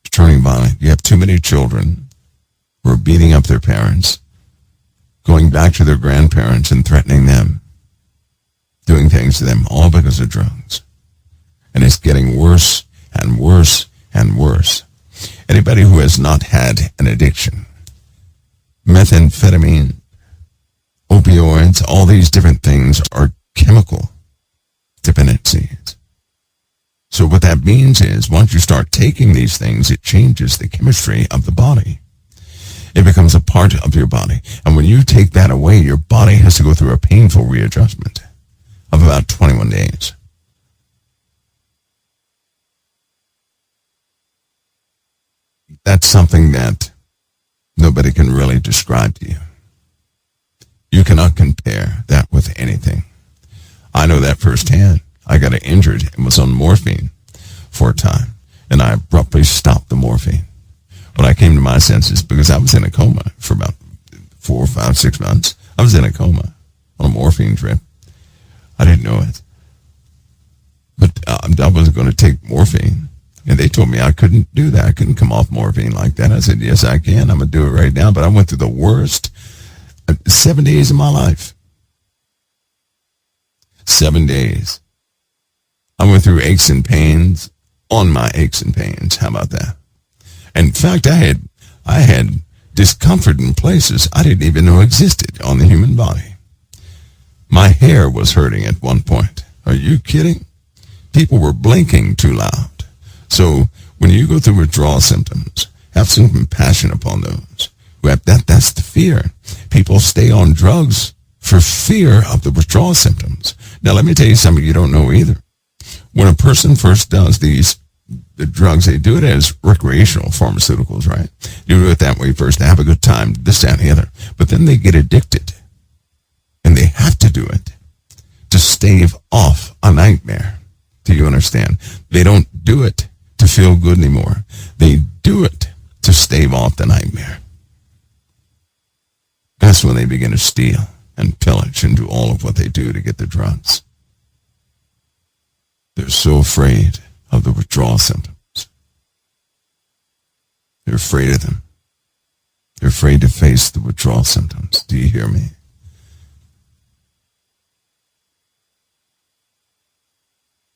It's turning violent. You have too many children who are beating up their parents, going back to their grandparents and threatening them, doing things to them, all because of drugs. And it's getting worse and worse and worse. Anybody who has not had an addiction, methamphetamine, opioids, all these different things are chemical dependencies. So what that means is once you start taking these things, it changes the chemistry of the body. It becomes a part of your body. And when you take that away, your body has to go through a painful readjustment of about 21 days. That's something that nobody can really describe to you. You cannot compare that with anything. I know that firsthand. I got injured and was on morphine for a time, and I abruptly stopped the morphine. When I came to my senses, because I was in a coma for about 4, 5, 6 months. I was in a coma on a morphine trip. I didn't know it. But I wasn't going to take morphine. And they told me I couldn't do that. I couldn't come off morphine like that. I said, yes, I can. I'm going to do it right now. But I went through the worst 7 days of my life. 7 days. I went through aches and pains on my aches and pains. How about that? In fact, I had discomfort in places I didn't even know existed on the human body. My hair was hurting at one point. Are you kidding? People were blinking too loud. So when you go through withdrawal symptoms, have some compassion upon those who have that. That's the fear. People stay on drugs for fear of the withdrawal symptoms. Now, let me tell you something you don't know either. When a person first does the drugs, they do it as recreational pharmaceuticals, right? You do it that way first to have a good time, this, that, and the other. But then they get addicted, and they have to do it to stave off a nightmare. Do you understand? They don't do it to feel good anymore. They do it to stave off the nightmare. That's when they begin to steal and pillage and do all of what they do to get the drugs. They're so afraid of the withdrawal symptoms. They're afraid of them. They're afraid to face the withdrawal symptoms. Do you hear me?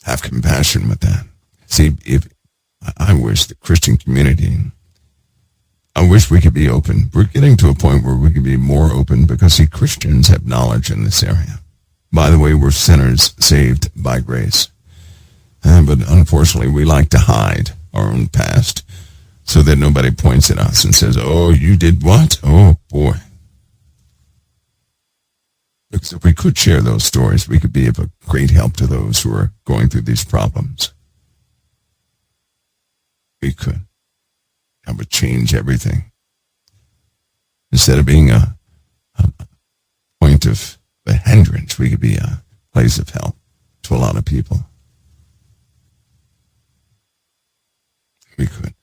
Have compassion with that. See, I wish the Christian community, I wish we could be open. We're getting to a point where we could be more open because, see, Christians have knowledge in this area. By the way, we're sinners saved by grace. But unfortunately, we like to hide our own past so that nobody points at us and says, oh, you did what? Oh, boy. Because if we could share those stories, we could be of a great help to those who are going through these problems. We could. That would change everything. Instead of being a point of a hindrance, we could be a place of help to a lot of people. We could.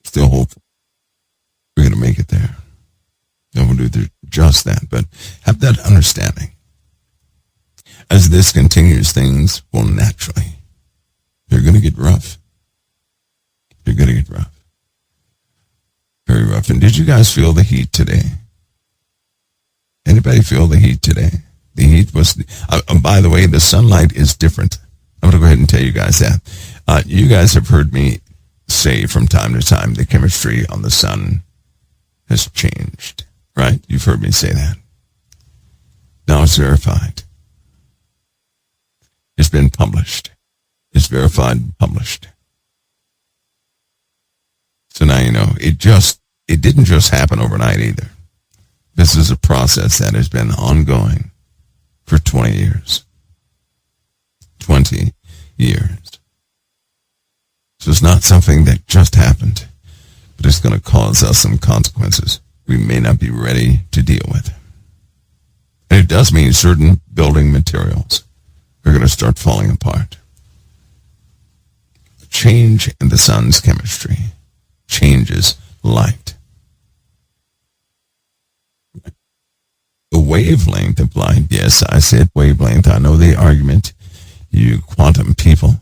Still hopeful we're going to make it there. And we'll do just that, but have that understanding. As this continues, things will naturally, they're going to get rough. They're going to get rough. Very rough. And did you guys feel the heat today? Anybody feel the heat today? The heat was, by the way, the sunlight is different. I'm going to go ahead and tell you guys that. You guys have heard me say from time to time the chemistry on the sun has changed, right? You've heard me say that. Now it's verified. It's been published. It's verified and published. So now you know, it didn't just happen overnight either. This is a process that has been ongoing for 20 years. 20 years. So it's not something that just happened, but it's going to cause us some consequences we may not be ready to deal with. And it does mean certain building materials are going to start falling apart. A change in the sun's chemistry changes light. The wavelength of light, yes, I said wavelength. I know the argument, you quantum people,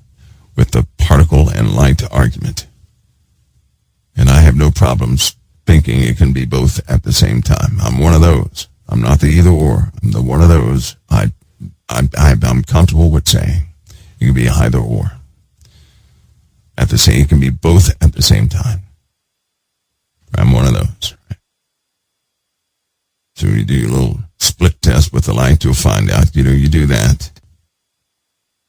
with the particle and light argument. And I have no problems thinking it can be both at the same time. I'm one of those. I'm not the either or. I'm the one of those. I'm comfortable with saying it can be either or. At the same, it can be both at the same time. I'm one of those. So you do your little split test with the light, you'll find out, you do that.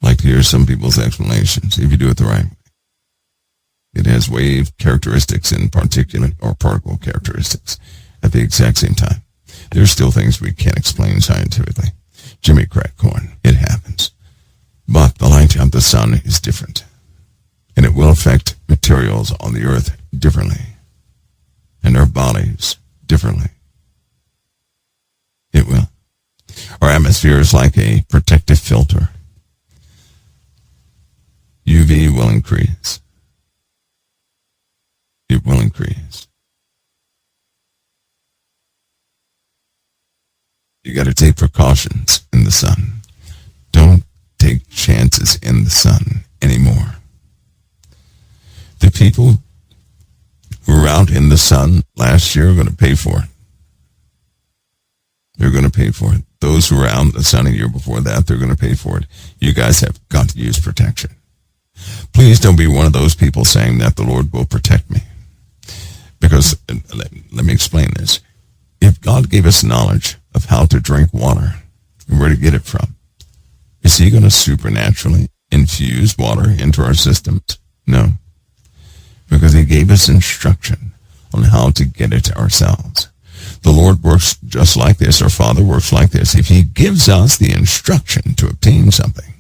I'd like to hear some people's explanations, if you do it the right way. It has wave characteristics and particulate or particle characteristics at the exact same time. There's still things we can't explain scientifically. Jimmy crack corn, it happens. But the light of the sun is different. And it will affect materials on the earth differently. And our bodies differently. It will. Our atmosphere is like a protective filter. UV will increase. It will increase. You got to take precautions in the sun. Don't take chances in the sun anymore. The people who were out in the sun last year are going to pay for it. They're going to pay for it. Those who were out in the sun a year before that, they're going to pay for it. You guys have got to use protection. Please don't be one of those people saying that the Lord will protect me. Because, let me explain this. If God gave us knowledge of how to drink water and where to get it from, is he going to supernaturally infuse water into our systems? No. Because he gave us instruction on how to get it ourselves. The Lord works just like this. Our Father works like this. If he gives us the instruction to obtain something,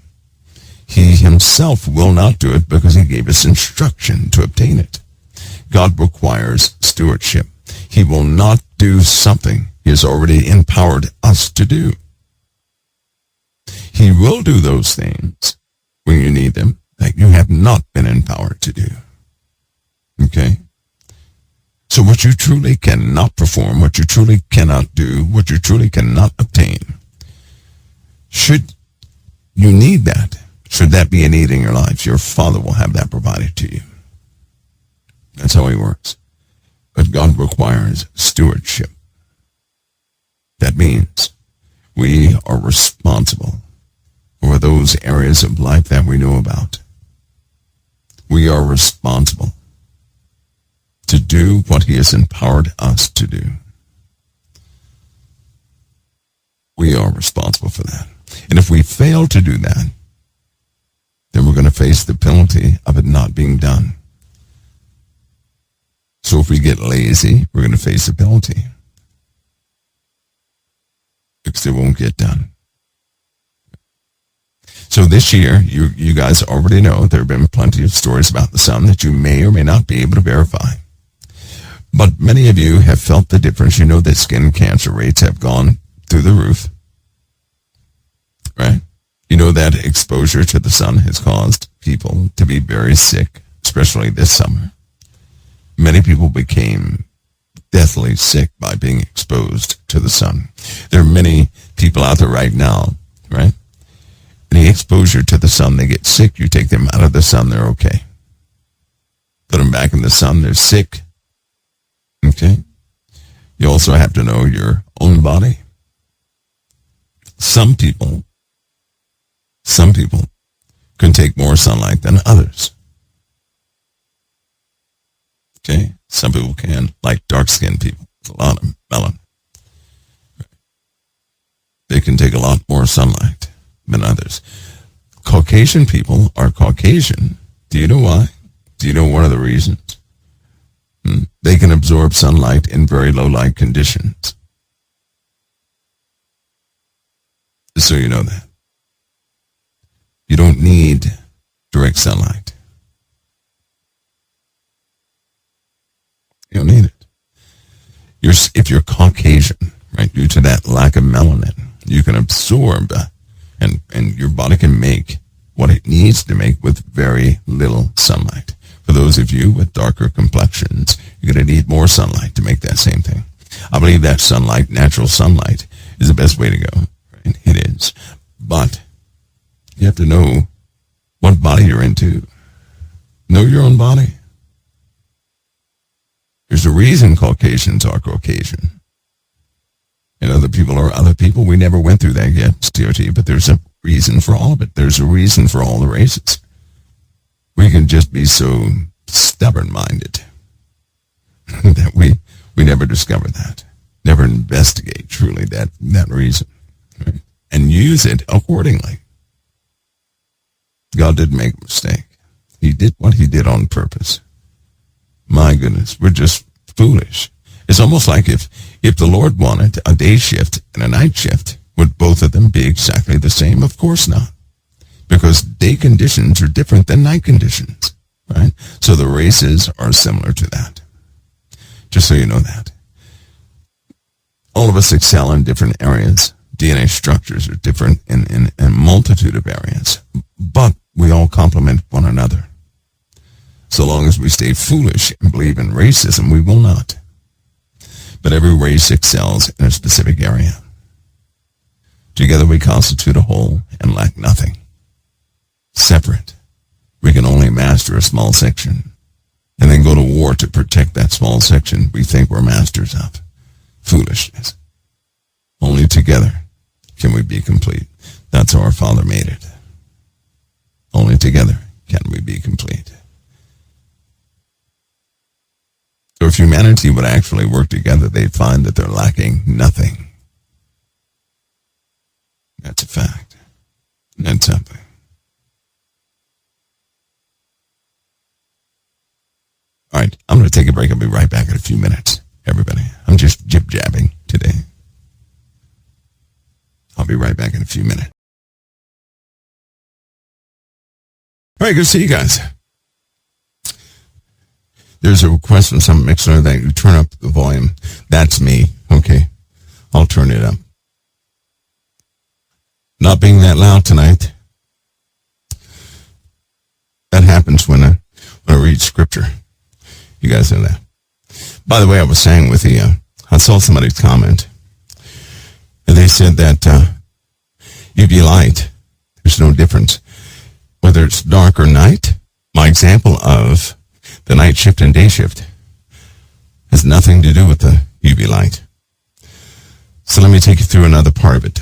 he himself will not do it because he gave us instruction to obtain it. God requires stewardship. He will not do something he has already empowered us to do. He will do those things when you need them that you have not been empowered to do. Okay? So what you truly cannot perform, what you truly cannot do, what you truly cannot obtain, should you need that, should that be a need in your life, your Father will have that provided to you. That's how he works. But God requires stewardship. That means we are responsible for those areas of life that we know about. We are responsible to do what he has empowered us to do. We are responsible for that. And if we fail to do that, then we're going to face the penalty of it not being done. So if we get lazy, we're going to face the penalty. Because it won't get done. So this year, you guys already know there have been plenty of stories about the sun that you may or may not be able to verify. But many of you have felt the difference. You know that skin cancer rates have gone through the roof, right? You know that exposure to the sun has caused people to be very sick, especially this summer. Many people became deathly sick by being exposed to the sun. There are many people out there right now, right? Any exposure to the sun, they get sick. You take them out of the sun, they're okay. Put them back in the sun, they're sick. Okay? You also have to know your own body. Some people can take more sunlight than others. Okay? Some people can, like dark-skinned people, a lot of melanin. They can take a lot more sunlight than others. Caucasian people are Caucasian. Do you know why? Do you know one of the reasons? They can absorb sunlight in very low light conditions. Just so you know that. You don't need direct sunlight. You don't need it. If you're Caucasian, right, due to that lack of melanin, you can absorb and your body can make what it needs to make with very little sunlight. For those of you with darker complexions, you're going to need more sunlight to make that same thing. I believe that sunlight, natural sunlight, is the best way to go. Right? It is. But you have to know what body you're into. Know your own body. There's a reason Caucasians are Caucasian. And other people are other people. We never went through that yet, COT, but there's a reason for all of it. There's a reason for all the races. We can just be so stubborn-minded that we never discover that, never investigate truly that reason, right? And use it accordingly. God didn't make a mistake. He did what he did on purpose. My goodness, we're just foolish. It's almost like if the Lord wanted a day shift and a night shift, would both of them be exactly the same? Of course not. Because day conditions are different than night conditions, right? So the races are similar to that. Just so you know that. All of us excel in different areas. DNA structures are different in a multitude of areas. But we all complement one another. So long as we stay foolish and believe in racism, we will not. But every race excels in a specific area. Together we constitute a whole and lack nothing. Separate, we can only master a small section and then go to war to protect that small section we think we're masters of. Foolishness. Only together can we be complete. That's how our Father made it. Only together can we be complete. So if humanity would actually work together, they'd find that they're lacking nothing. That's a fact. That's something. All right, I'm going to take a break. I'll be right back in a few minutes, everybody. I'm just jib-jabbing today. I'll be right back in a few minutes. All right, good to see you guys. There's a request from some mixer that you turn up the volume. That's me. Okay, I'll turn it up. Not being that loud tonight. That happens when I read scripture. You guys know that. By the way, I was saying with I saw somebody's comment, and they said that UV light, there's no difference. Whether it's dark or night, my example of the night shift and day shift has nothing to do with the UV light. So let me take you through another part of it.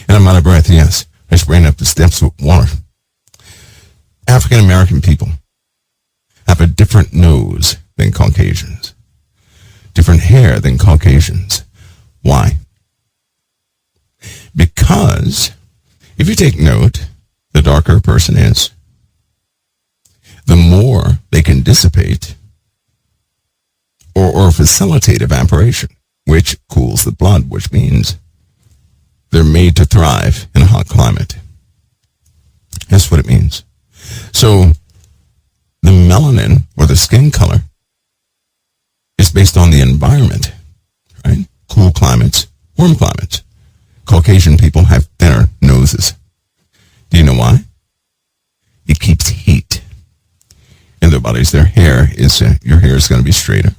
And I'm out of breath, yes. I just ran up the steps with water. African American people have a different nose than Caucasians. Different hair than Caucasians. Why? Because if you take note, the darker a person is, the more they can dissipate or facilitate evaporation, which cools the blood, which means they're made to thrive in a hot climate. That's what it means. So the melanin, or the skin color, is based on the environment, right? Cool climates, warm climates. Caucasian people have thinner noses. Do you know why? It keeps heat in their bodies. Their hair is, your hair is going to be straighter.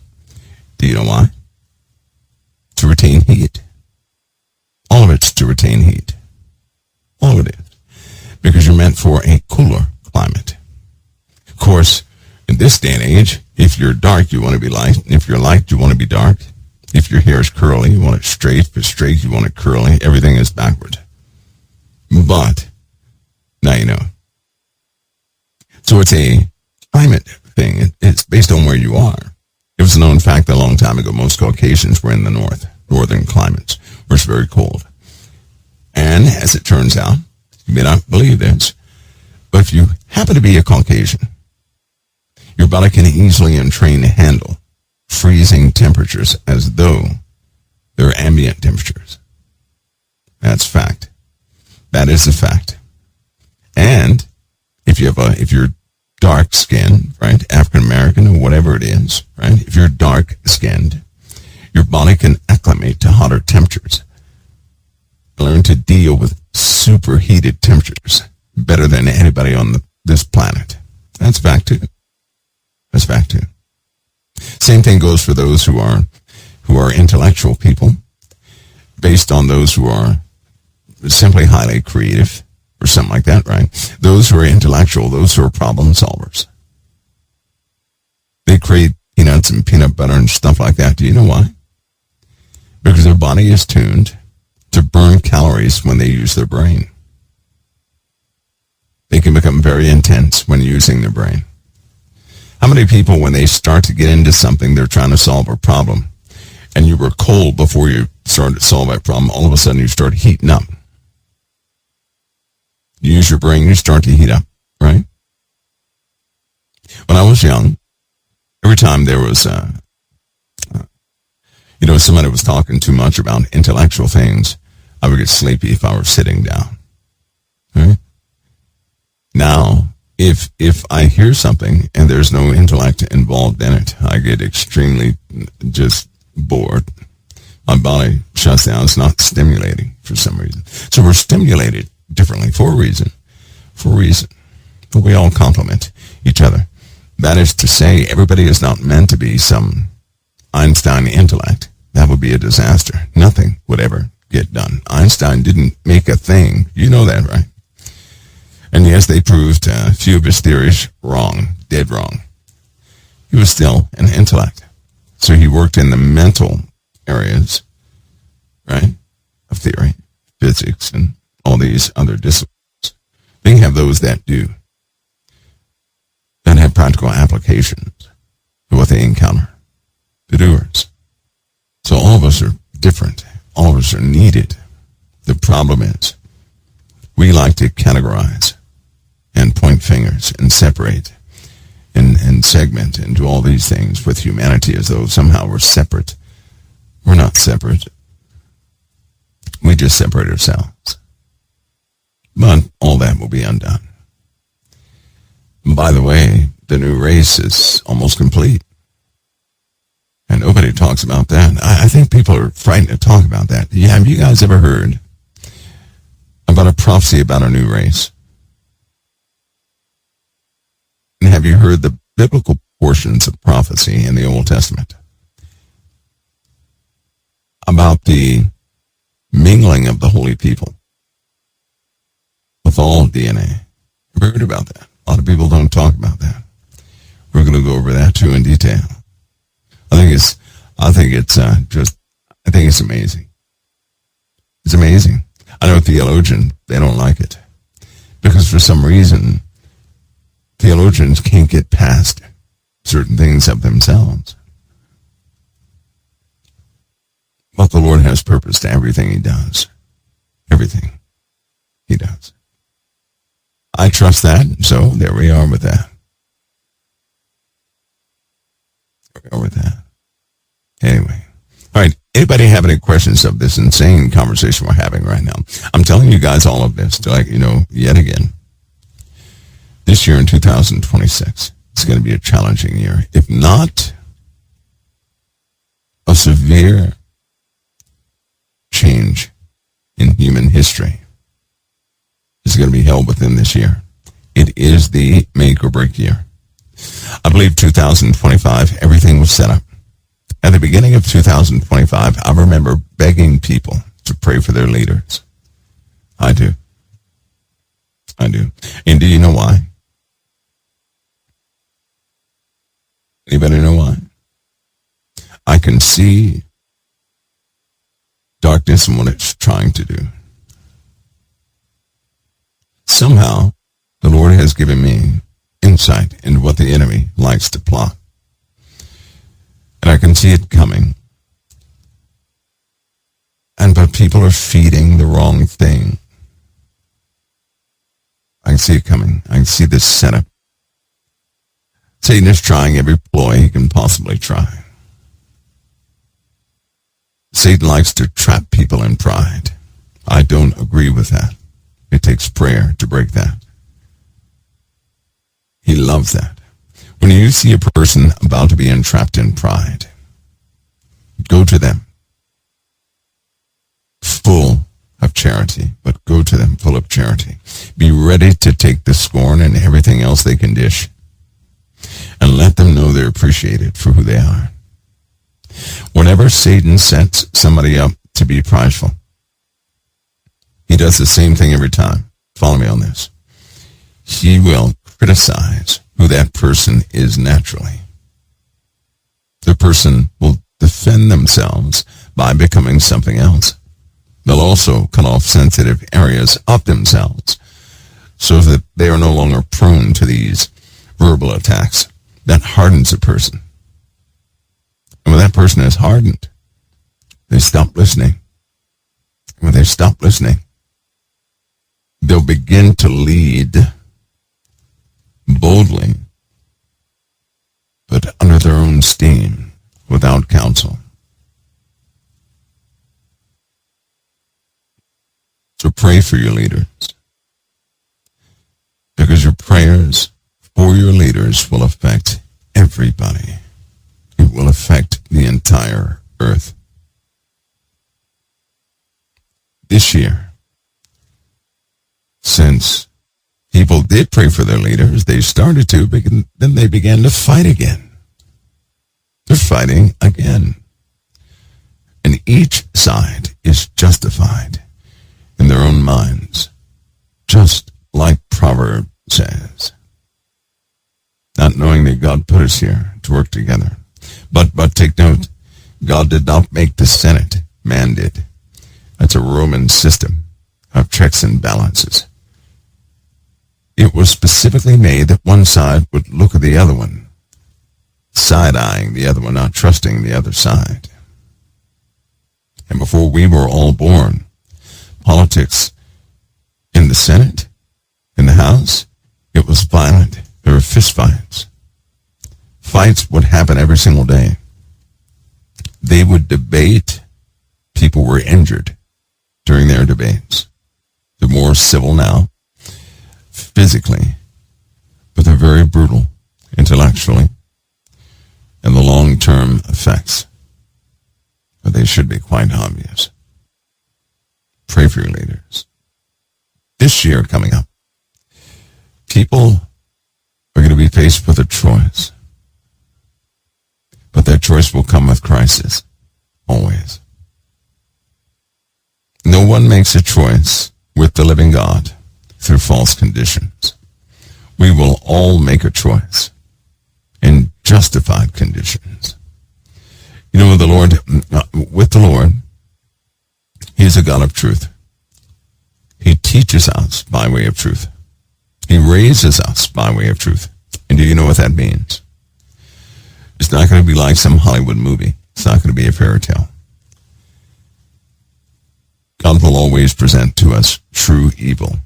Do you know why? To retain heat. All of it's to retain heat. All of it is. Because you're meant for a cooler climate. Of course, in this day and age, if you're dark, you want to be light. If you're light, you want to be dark. If your hair is curly, you want it straight. If it's straight, you want it curly. Everything is backward. But now you know. So it's a climate thing. It's based on where you are. It was a known fact that a long time ago, most Caucasians were in the northern climates, where it's very cold. And as it turns out, you may not believe this, but if you happen to be a Caucasian, your body can easily and train to handle freezing temperatures as though they're ambient temperatures. That's fact. That is a fact. And if you're dark skinned, right, African American or whatever it is, right, if you're dark skinned, your body can acclimate to hotter temperatures. Learn to deal with superheated temperatures better than anybody on this planet. That's fact too. That's fact too. Same thing goes for those who are intellectual people, based on those who are simply highly creative or something like that, right? Those who are intellectual, those who are problem solvers. They create peanuts and peanut butter and stuff like that. Do you know why? Because their body is tuned to burn calories when they use their brain. They can become very intense when using their brain. How many people, when they start to get into something, they're trying to solve a problem, and you were cold before you started to solve that problem, all of a sudden you start heating up. You use your brain, you start to heat up, right? When I was young, every time there was, somebody was talking too much about intellectual things, I would get sleepy if I were sitting down, right? Now, if I hear something and there's no intellect involved in it, I get extremely just bored. My body shuts down. It's not stimulating for some reason. So we're stimulated differently for a reason. But we all complement each other. That is to say, everybody is not meant to be some Einstein intellect. That would be a disaster. Nothing would ever get done. Einstein didn't make a thing. You know that, right? And yes, they proved a few of his theories wrong, dead wrong. He was still an intellect. So he worked in the mental areas, right, of theory, physics, and all these other disciplines. Then you have those that do, that have practical applications to what they encounter, the doers. So all of us are different. All of us are needed. The problem is we like to categorize and point fingers and separate and segment and do all these things with humanity as though somehow we're separate. We're not separate. We just separate ourselves. But all that will be undone. By the way, the new race is almost complete. And nobody talks about that. I think people are frightened to talk about that. Yeah, have you guys ever heard about a prophecy about a new race? And have you heard the biblical portions of prophecy in the Old Testament about the mingling of the holy people with all DNA? Have you heard about that? A lot of people don't talk about that. We're going to go over that too in detail. I think it's amazing. It's amazing. I know theologians, they don't like it because for some reason theologians can't get past certain things of themselves. But the Lord has purpose to everything he does. Everything he does. I trust that, so there we are with that. There we are with that. Anyway. All right. Anybody have any questions of this insane conversation we're having right now? I'm telling you guys all of this to yet again, This year in 2026, it's going to be a challenging year. If not a severe change in human history is going to be held within this year. It is the make or break year. I believe 2025, everything was set up. At the beginning of 2025, I remember begging people to pray for their leaders. I do. And do you know why? Anybody know why? I can see darkness and what it's trying to do. Somehow, the Lord has given me insight into what the enemy likes to plot. And I can see it coming. But people are feeding the wrong thing. I can see it coming. I can see this setup. Satan is trying every ploy he can possibly try. Satan likes to trap people in pride. I don't agree with that. It takes prayer to break that. He loves that. When you see a person about to be entrapped in pride, go to them full of charity, but go to them full of charity. Be ready to take the scorn and everything else they can dish, and let them know they're appreciated for who they are. Whenever Satan sets somebody up to be prideful, he does the same thing every time. Follow me on this. He will criticize who that person is naturally. The person will defend themselves by becoming something else. They'll also cut off sensitive areas of themselves so that they are no longer prone to these verbal attacks. That hardens a person. And when that person is hardened, they stop listening. When they stop listening, they'll begin to lead boldly, but under their own steam, without counsel. So pray for your leaders, because your prayers for your leaders will affect everybody. It will affect the entire earth. This year, since people did pray for their leaders, they started to, then they began to fight again. They're fighting again. And each side is justified in their own minds, just like Proverbs says. Not knowing that God put us here to work together. But take note, God did not make the Senate, man did. That's a Roman system of checks and balances. It was specifically made that one side would look at the other one, side-eyeing the other one, not trusting the other side. And before we were all born, politics in the Senate, in the House, it was violent. There were fistfights. Fights would happen every single day. They would debate. People were injured during their debates. They're more civil now, physically, but they're very brutal intellectually, and the long-term effects, but they should be quite obvious. Pray for your leaders. This year coming up, people are going to be faced with a choice, but that choice will come with crisis, always. No one makes a choice with the living God through false conditions. We will all make a choice in justified conditions. You know, with the Lord, He is a God of truth. He teaches us by way of truth. He raises us by way of truth. And do you know what that means? It's not going to be like some Hollywood movie. It's not going to be a fairy tale. God will always present to us true evil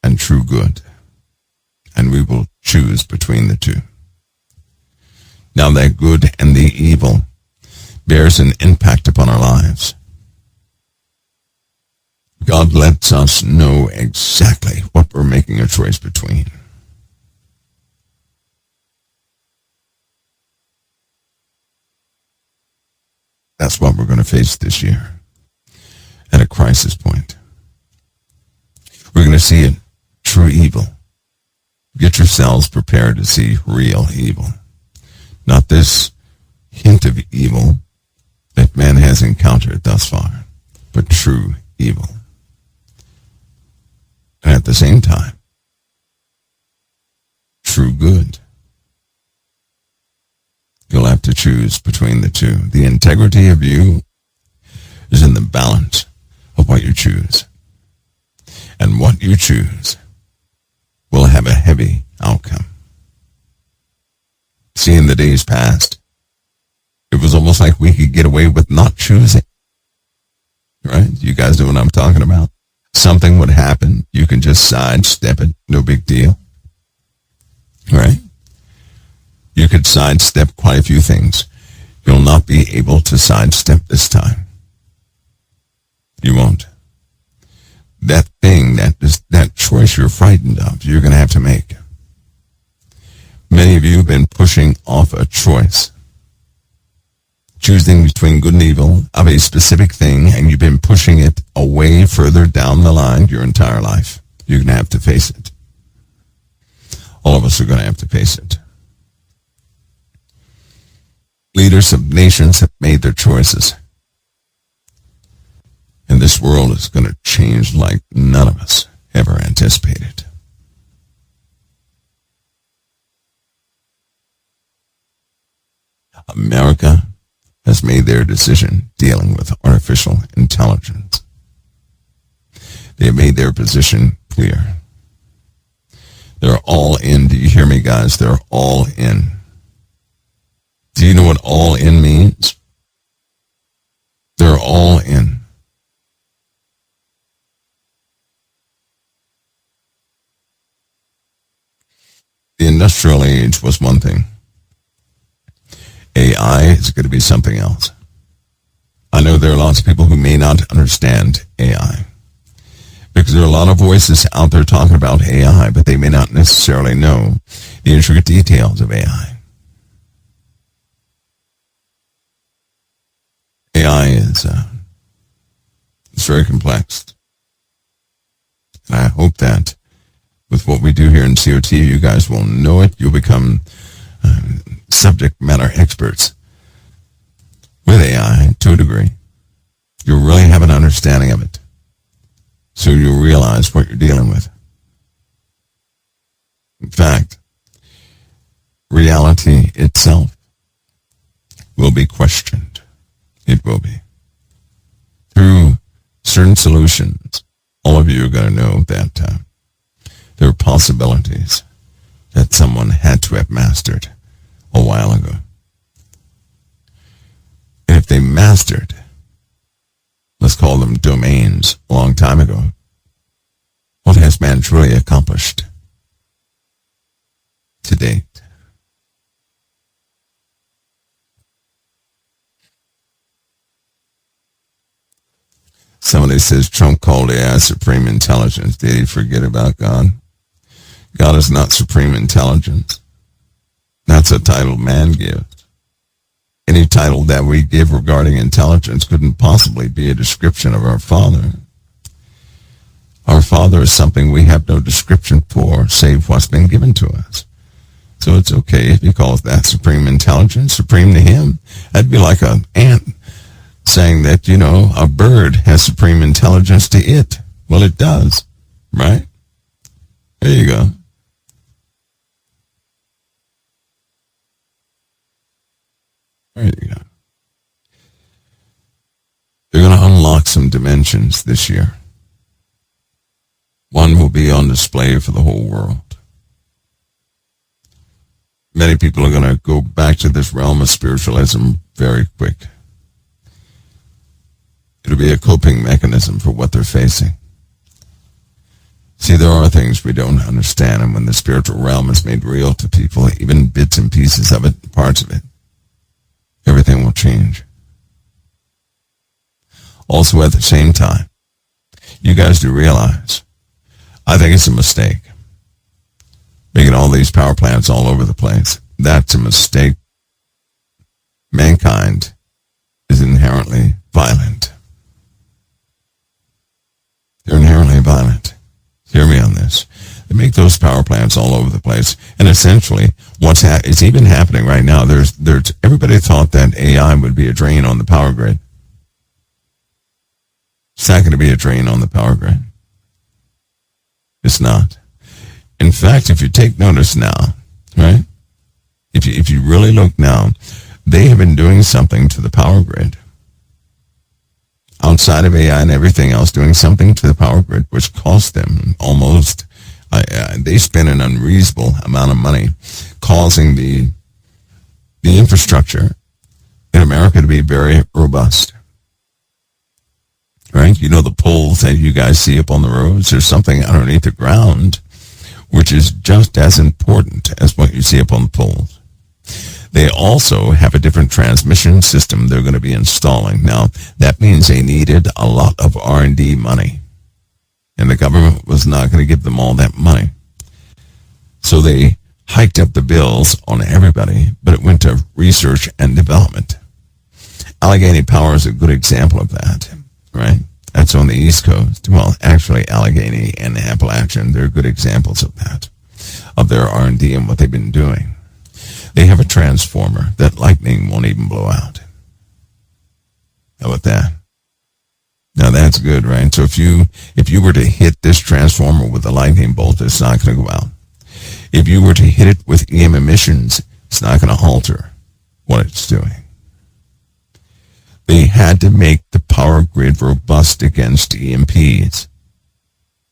and true good, and we will choose between the two. Now that good and the evil bears an impact upon our lives. God lets us know exactly what we're making a choice between. That's what we're going to face this year at a crisis point. We're going to see it, true evil. Get yourselves prepared to see real evil. Not this hint of evil that man has encountered thus far, but true evil. And at the same time, true good. You'll have to choose between the two. The integrity of you is in the balance of what you choose. And what you choose will have a heavy outcome. See, in the days past, it was almost like we could get away with not choosing. Right? You guys know what I'm talking about. Something would happen. You can just sidestep it. No big deal. Right? You could sidestep quite a few things. You'll not be able to sidestep this time. You won't. That thing, that choice you're frightened of, you're going to have to make. Many of you have been pushing off a choice, choosing between good and evil of a specific thing, and you've been pushing it away further down the line your entire life. You're going to have to face it. All of us are going to have to face it. Leaders of nations have made their choices. And this world is going to change like none of us ever anticipated. America has made their decision dealing with artificial intelligence. They have made their position clear. They're all in. Do you hear me, guys? They're all in. Do you know what all in means? They're all in. The industrial age was one thing. AI is going to be something else. I know there are lots of people who may not understand AI because there are a lot of voices out there talking about AI, but they may not necessarily know the intricate details of AI. AI is it's very complex. And I hope that with what we do here in COT, you guys will know it. You'll become subject matter experts with AI to a degree. You'll really have an understanding of it. So you'll realize what you're dealing with. In fact, reality itself will be questioned. It will be. Through certain solutions, all of you are going to know that there are possibilities that someone had to have mastered a while ago. And if they mastered, let's call them domains, a long time ago, what has man truly accomplished to date? Somebody says Trump called AI supreme intelligence. Did he forget about God? God is not supreme intelligence. That's a title man gives. Any title that we give regarding intelligence couldn't possibly be a description of our Father. Our Father is something we have no description for, save what's been given to us. So it's okay if he calls that supreme intelligence, supreme to him. That'd be like an ant saying that, a bird has supreme intelligence to it. Well, it does, right? There you go. There you go. They're going to unlock some dimensions this year. One will be on display for the whole world. Many people are going to go back to this realm of spiritualism very quick. It'll be a coping mechanism for what they're facing. See, there are things we don't understand, and when the spiritual realm is made real to people, even bits and pieces of it, parts of it, everything will change. Also, at the same time, you guys do realize, I think it's a mistake. Making all these power plants all over the place. That's a mistake. Mankind is inherently violent. They're inherently violent. Hear me on this. They make those power plants all over the place. And essentially, it's even happening right now. There's everybody thought that AI would be a drain on the power grid. It's not going to be a drain on the power grid. It's not. In fact, if you take notice now, right? If you really look now, they have been doing something to the power grid. Outside of AI and everything else, doing something to the power grid, which cost them almost, they spent an unreasonable amount of money causing the infrastructure in America to be very robust. Right? You know the poles that you guys see up on the roads? There's something underneath the ground which is just as important as what you see up on the poles. They also have a different transmission system they're going to be installing. Now, that means they needed a lot of R&D money. And the government was not going to give them all that money. So they hiked up the bills on everybody, but it went to research and development. Allegheny Power is a good example of that, right? That's on the East Coast. Well, actually, Allegheny and Appalachian, they're good examples of that, of their R&D and what they've been doing. They have a transformer that lightning won't even blow out. How about that? Now that's good, right? So if you were to hit this transformer with a lightning bolt, it's not going to go out. If you were to hit it with EM emissions, it's not going to alter what it's doing. They had to make the power grid robust against EMPs.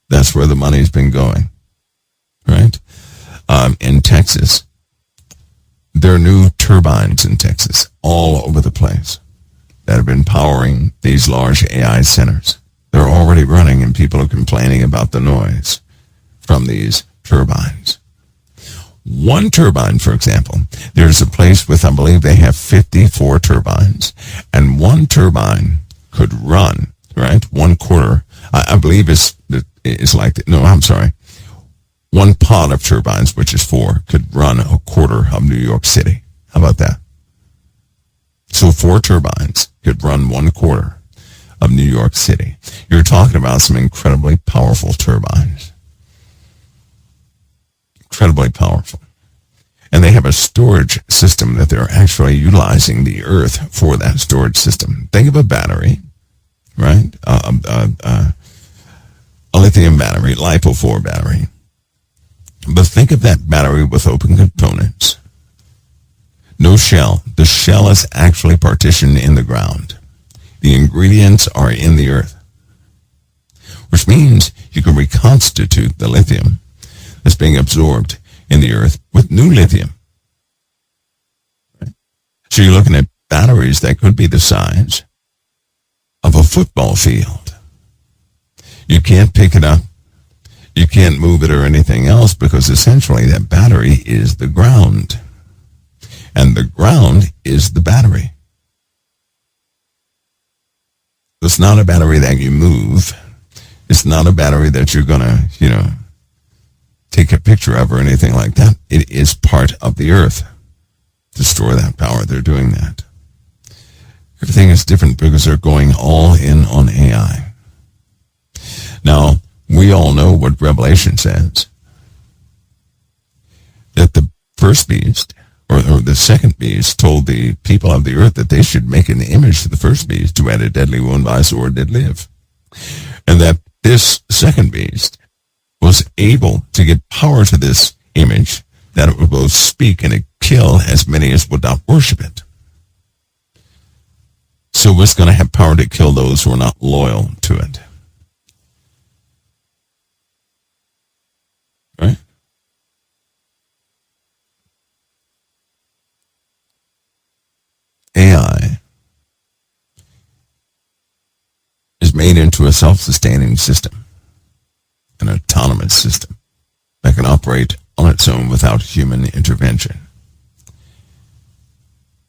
That's where the money's been going, right? In Texas, there are new turbines in Texas all over the place that have been powering these large AI centers. They're already running, and people are complaining about the noise from these turbines. One turbine, for example, there's a place with, I believe they have 54 turbines, and one turbine could run, right? 1/4, I believe it's like, no, I'm sorry. One pod of turbines, which is 4, could run 1/4 of New York City. How about that? So 4 turbines could run 1/4 of New York City. You're talking about some incredibly powerful turbines. Incredibly powerful. And they have a storage system that they're actually utilizing the earth for that storage system. Think of a battery, right? A lithium battery, LiPo4 battery. But think of that battery with open components. No shell. The shell is actually partitioned in the ground. The ingredients are in the earth, which means you can reconstitute the lithium that's being absorbed in the earth with new lithium. Right? So you're looking at batteries that could be the size of a football field. You can't pick it up. You can't move it or anything else because essentially that battery is the ground. And the ground is the battery. It's not a battery that you move. It's not a battery that you're going to, take a picture of or anything like that. It is part of the earth to store that power. They're doing that. Everything is different because they're going all in on AI. Now, we all know what Revelation says. That the first beast, or the second beast, told the people of the earth that they should make an image to the first beast who had a deadly wound by a sword did live. And that this second beast was able to give power to this image, that it would both speak and kill as many as would not worship it. So it's going to have power to kill those who are not loyal to it. Right? AI is made into a self-sustaining system, an autonomous system that can operate on its own without human intervention.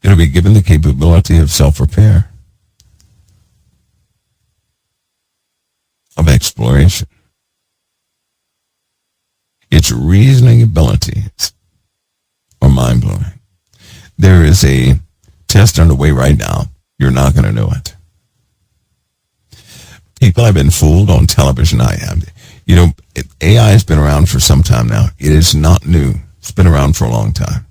It'll be given the capability of self-repair, of exploration. Its reasoning abilities are mind-blowing. There is a test underway right now. You're not going to know it. People have been fooled on television. I have. You know, AI has been around for some time now. It is not new. It's been around for a long time.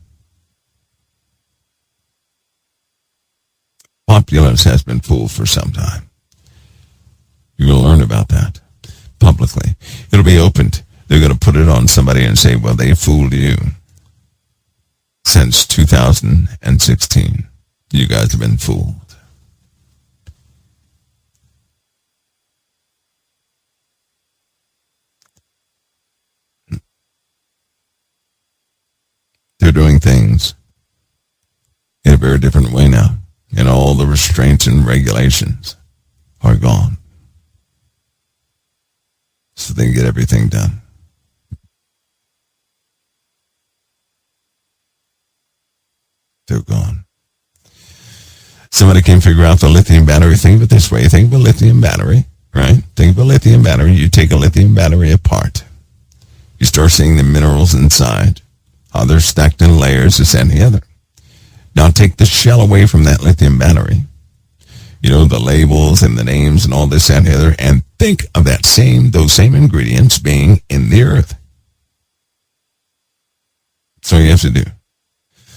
Populace has been fooled for some time. You're going to learn about that publicly. It'll be opened. They're going to put it on somebody and say, well, they fooled you. Since 2016, you guys have been fooled. They're doing things in a very different way now, and all the restraints and regulations are gone. So they can get everything done. They're gone. Somebody can figure out the lithium battery. Think of it this way. Think of a lithium battery, right? Think of a lithium battery. You take a lithium battery apart. You start seeing the minerals inside, how they're stacked in layers, this and the other. Now take the shell away from that lithium battery. You know, the labels and the names and all this and the other, and think of those same ingredients being in the earth. That's all you have to do.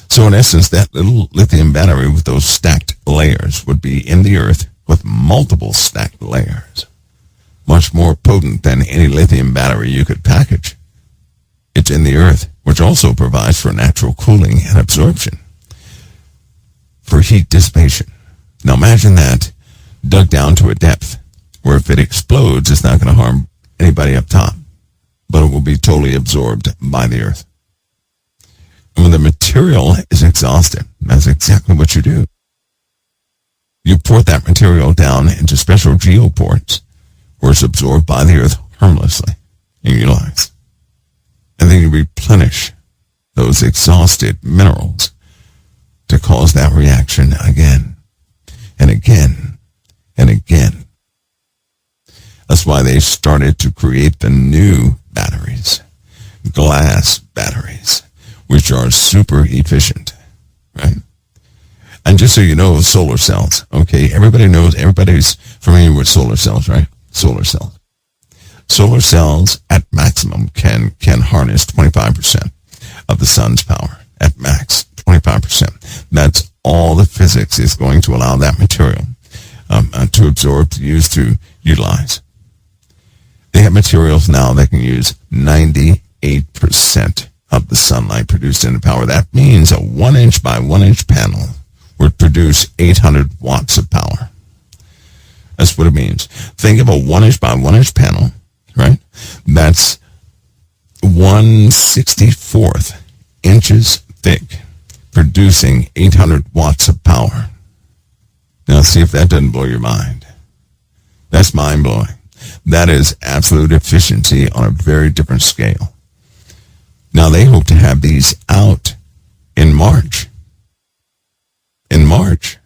So in essence, that little lithium battery with those stacked layers would be in the earth with multiple stacked layers. Much more potent than any lithium battery you could package. It's in the earth, which also provides for natural cooling and absorption, for heat dissipation. Now imagine that dug down to a depth where if it explodes, it's not going to harm anybody up top, but it will be totally absorbed by the earth. And when the material is exhausted, that's exactly what you do. You port that material down into special geoports where it's absorbed by the earth harmlessly and utilized. And then you replenish those exhausted minerals to cause that reaction again and again and again. That's why they started to create the new batteries, glass batteries, which are super efficient, right? And just so you know, solar cells, okay? Everybody's familiar with solar cells, right? Solar cells. Solar cells at maximum can harness 25% of the sun's power at max, 25%. That's all the physics is going to allow that material to absorb, to use, to utilize. They have materials now that can use 98% of the sunlight produced in the power. That means a 1 inch by 1 inch panel would produce 800 watts of power. That's what it means. Think of a 1 inch by 1 inch panel, right? That's 1/64 inches thick, producing 800 watts of power. Now see if that doesn't blow your mind. That's mind-blowing. That is absolute efficiency on a very different scale. Now they hope to have these out in March. In March.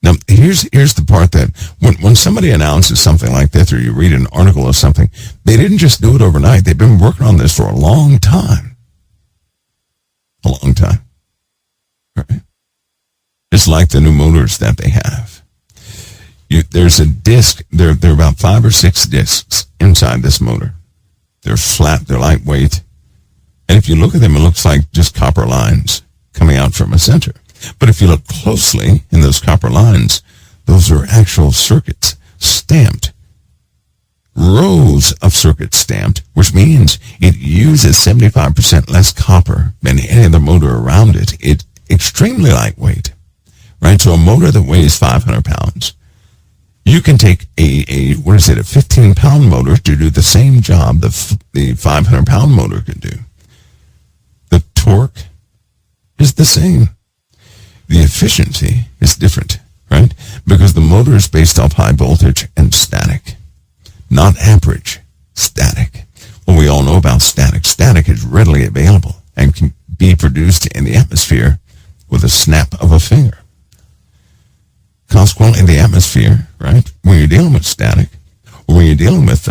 Now here's the part that when somebody announces something like this, or you read an article or something, they didn't just do it overnight. They've been working on this for a long time. A long time. Right? It's like the new motors that they have. There's a disc. There are about 5 or 6 discs inside this motor. They're flat. They're lightweight. And if you look at them, it looks like just copper lines coming out from a center. But if you look closely in those copper lines, those are actual circuits stamped. Rows of circuits stamped, which means it uses 75% less copper than any other motor around it. It's extremely lightweight, right? So a motor that weighs 500 pounds, you can take a 15-pound motor to do the same job the 500-pound motor can do. The torque is the same. The efficiency is different, right? Because the motor is based off high voltage and static, not amperage, static. Well, we all know about static. Static is readily available and can be produced in the atmosphere with a snap of a finger. Consequently, in the atmosphere, right, when you're dealing with static, when you're dealing with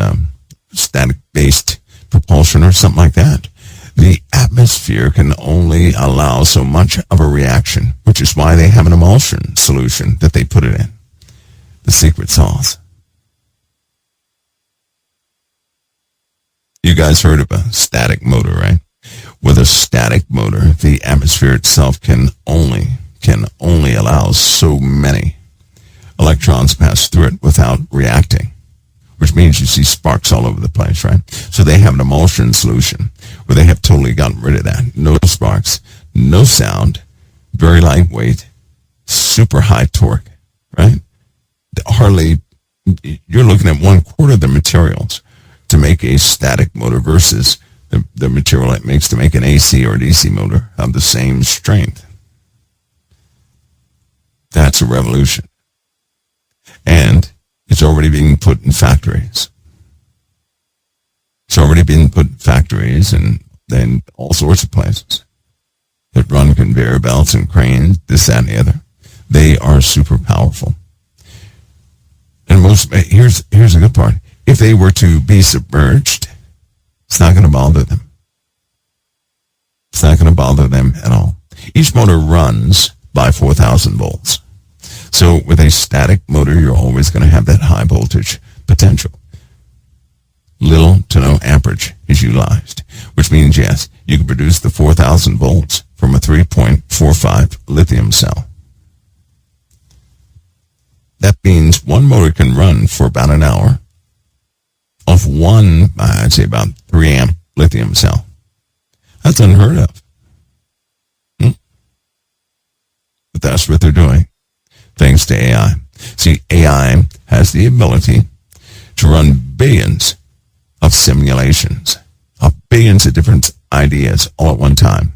static-based propulsion or something like that, the atmosphere can only allow so much of a reaction, which is why they have an emulsion solution that they put it in. The secret sauce. You guys heard of a static motor, right? With a static motor, the atmosphere itself can only allow so many electrons pass through it without reacting, which means you see sparks all over the place, right? So they have an emulsion solution where they have totally gotten rid of that. No sparks, no sound, very lightweight, super high torque, right? Hardly, you're looking at 1/4 of the materials to make a static motor versus the material it makes to make an AC or DC motor of the same strength. That's a revolution. And it's already being put in factories. It's already been put in factories and then all sorts of places that run conveyor belts and cranes, this, that, and the other. They are super powerful. And here's the good part. If they were to be submerged, it's not going to bother them. It's not going to bother them at all. Each motor runs by 4,000 volts. So with a static motor, you're always going to have that high voltage potential. Little to no amperage is utilized, which means, yes, you can produce the 4,000 volts from a 3.45 lithium cell. That means one motor can run for about an hour off one, I'd say about 3 amp lithium cell. That's unheard of. But that's what they're doing, thanks to AI. See, AI has the ability to run billions of simulations, of billions of different ideas all at one time.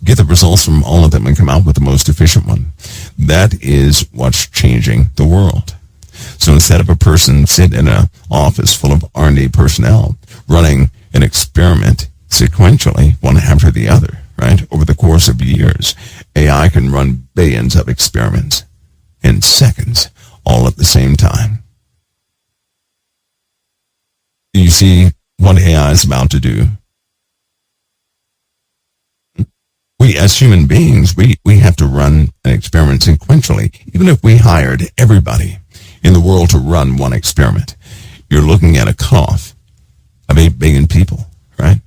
Get the results from all of them and come out with the most efficient one. That is what's changing the world. So instead of a person sitting in an office full of R&D personnel running an experiment sequentially, one after the other, right, over the course of years, AI can run billions of experiments in seconds, all at the same time. You see what AI is about to do. We, as human beings, we have to run an experiment sequentially. Even if we hired everybody in the world to run one experiment, you're looking at a cutoff of 8 billion people, right?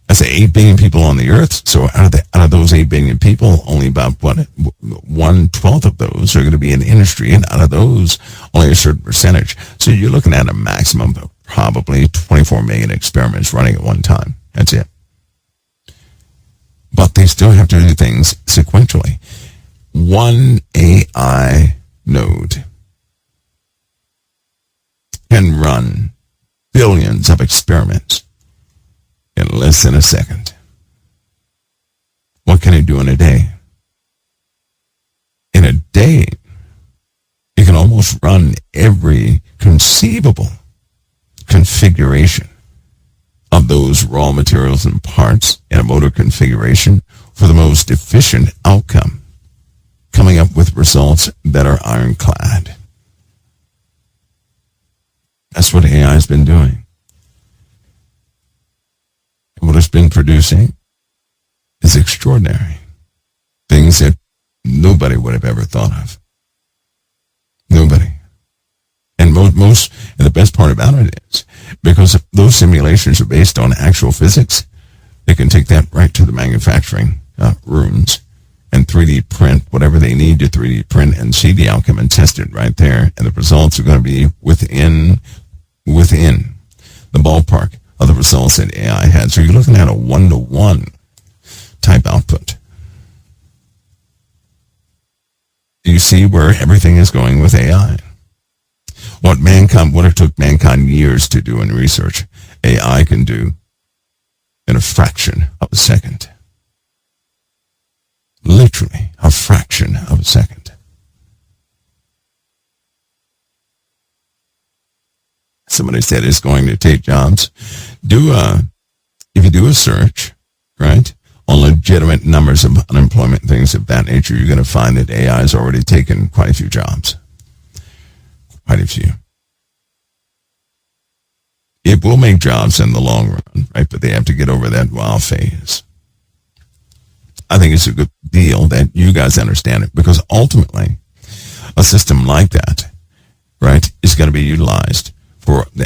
That's 8 billion people on the earth. So out of those 8 billion people, only about 1/12 of those are going to be in industry, and out of those, only a certain percentage. So you're looking at a maximum of probably 24 million experiments running at one time. That's it. But they still have to do things sequentially. One AI node can run billions of experiments in less than a second. What can it do in a day? In a day, it can almost run every conceivable configuration of those raw materials and parts in a motor configuration for the most efficient outcome, coming up with results that are ironclad. That's what AI has been doing. And what it's been producing is extraordinary. Things that nobody would have ever thought of. Nobody. And most, and the best part about it is, because those simulations are based on actual physics, they can take that right to the manufacturing rooms and 3D print whatever they need to 3D print and see the outcome and test it right there. And the results are going to be within the ballpark of the results that AI had. So you're looking at a 1-to-1 type output. Do you see where everything is going with AI? What it took mankind years to do in research, AI can do in a fraction of a second. Literally a fraction of a second. Somebody said it's going to take jobs. If you do a search, right, on legitimate numbers of unemployment, things of that nature, you're going to find that AI has already taken quite a few jobs. Quite a few. It will make jobs in the long run, right? But they have to get over that wow phase. I think it's a good deal that you guys understand it, because ultimately a system like that, right, is going to be utilized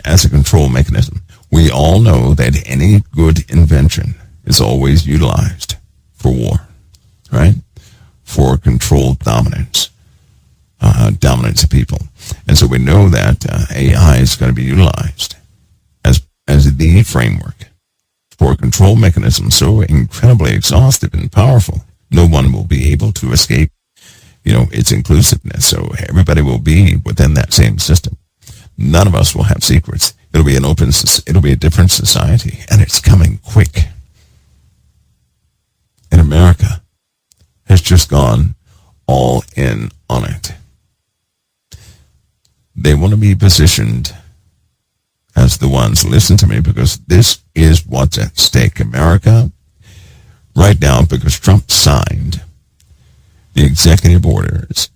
as a control mechanism. We all know that any good invention is always utilized for war, right? For controlled dominance, dominance of people. And so we know that AI is going to be utilized as the framework for a control mechanism so incredibly exhaustive and powerful, no one will be able to escape, its inclusiveness. So everybody will be within that same system. None of us will have secrets. It'll be it'll be a different society, and it's coming quick. And America has just gone all in on it. They want to be positioned as the ones, listen to me, because this is what's at stake. America, right now, because Trump signed the executive orders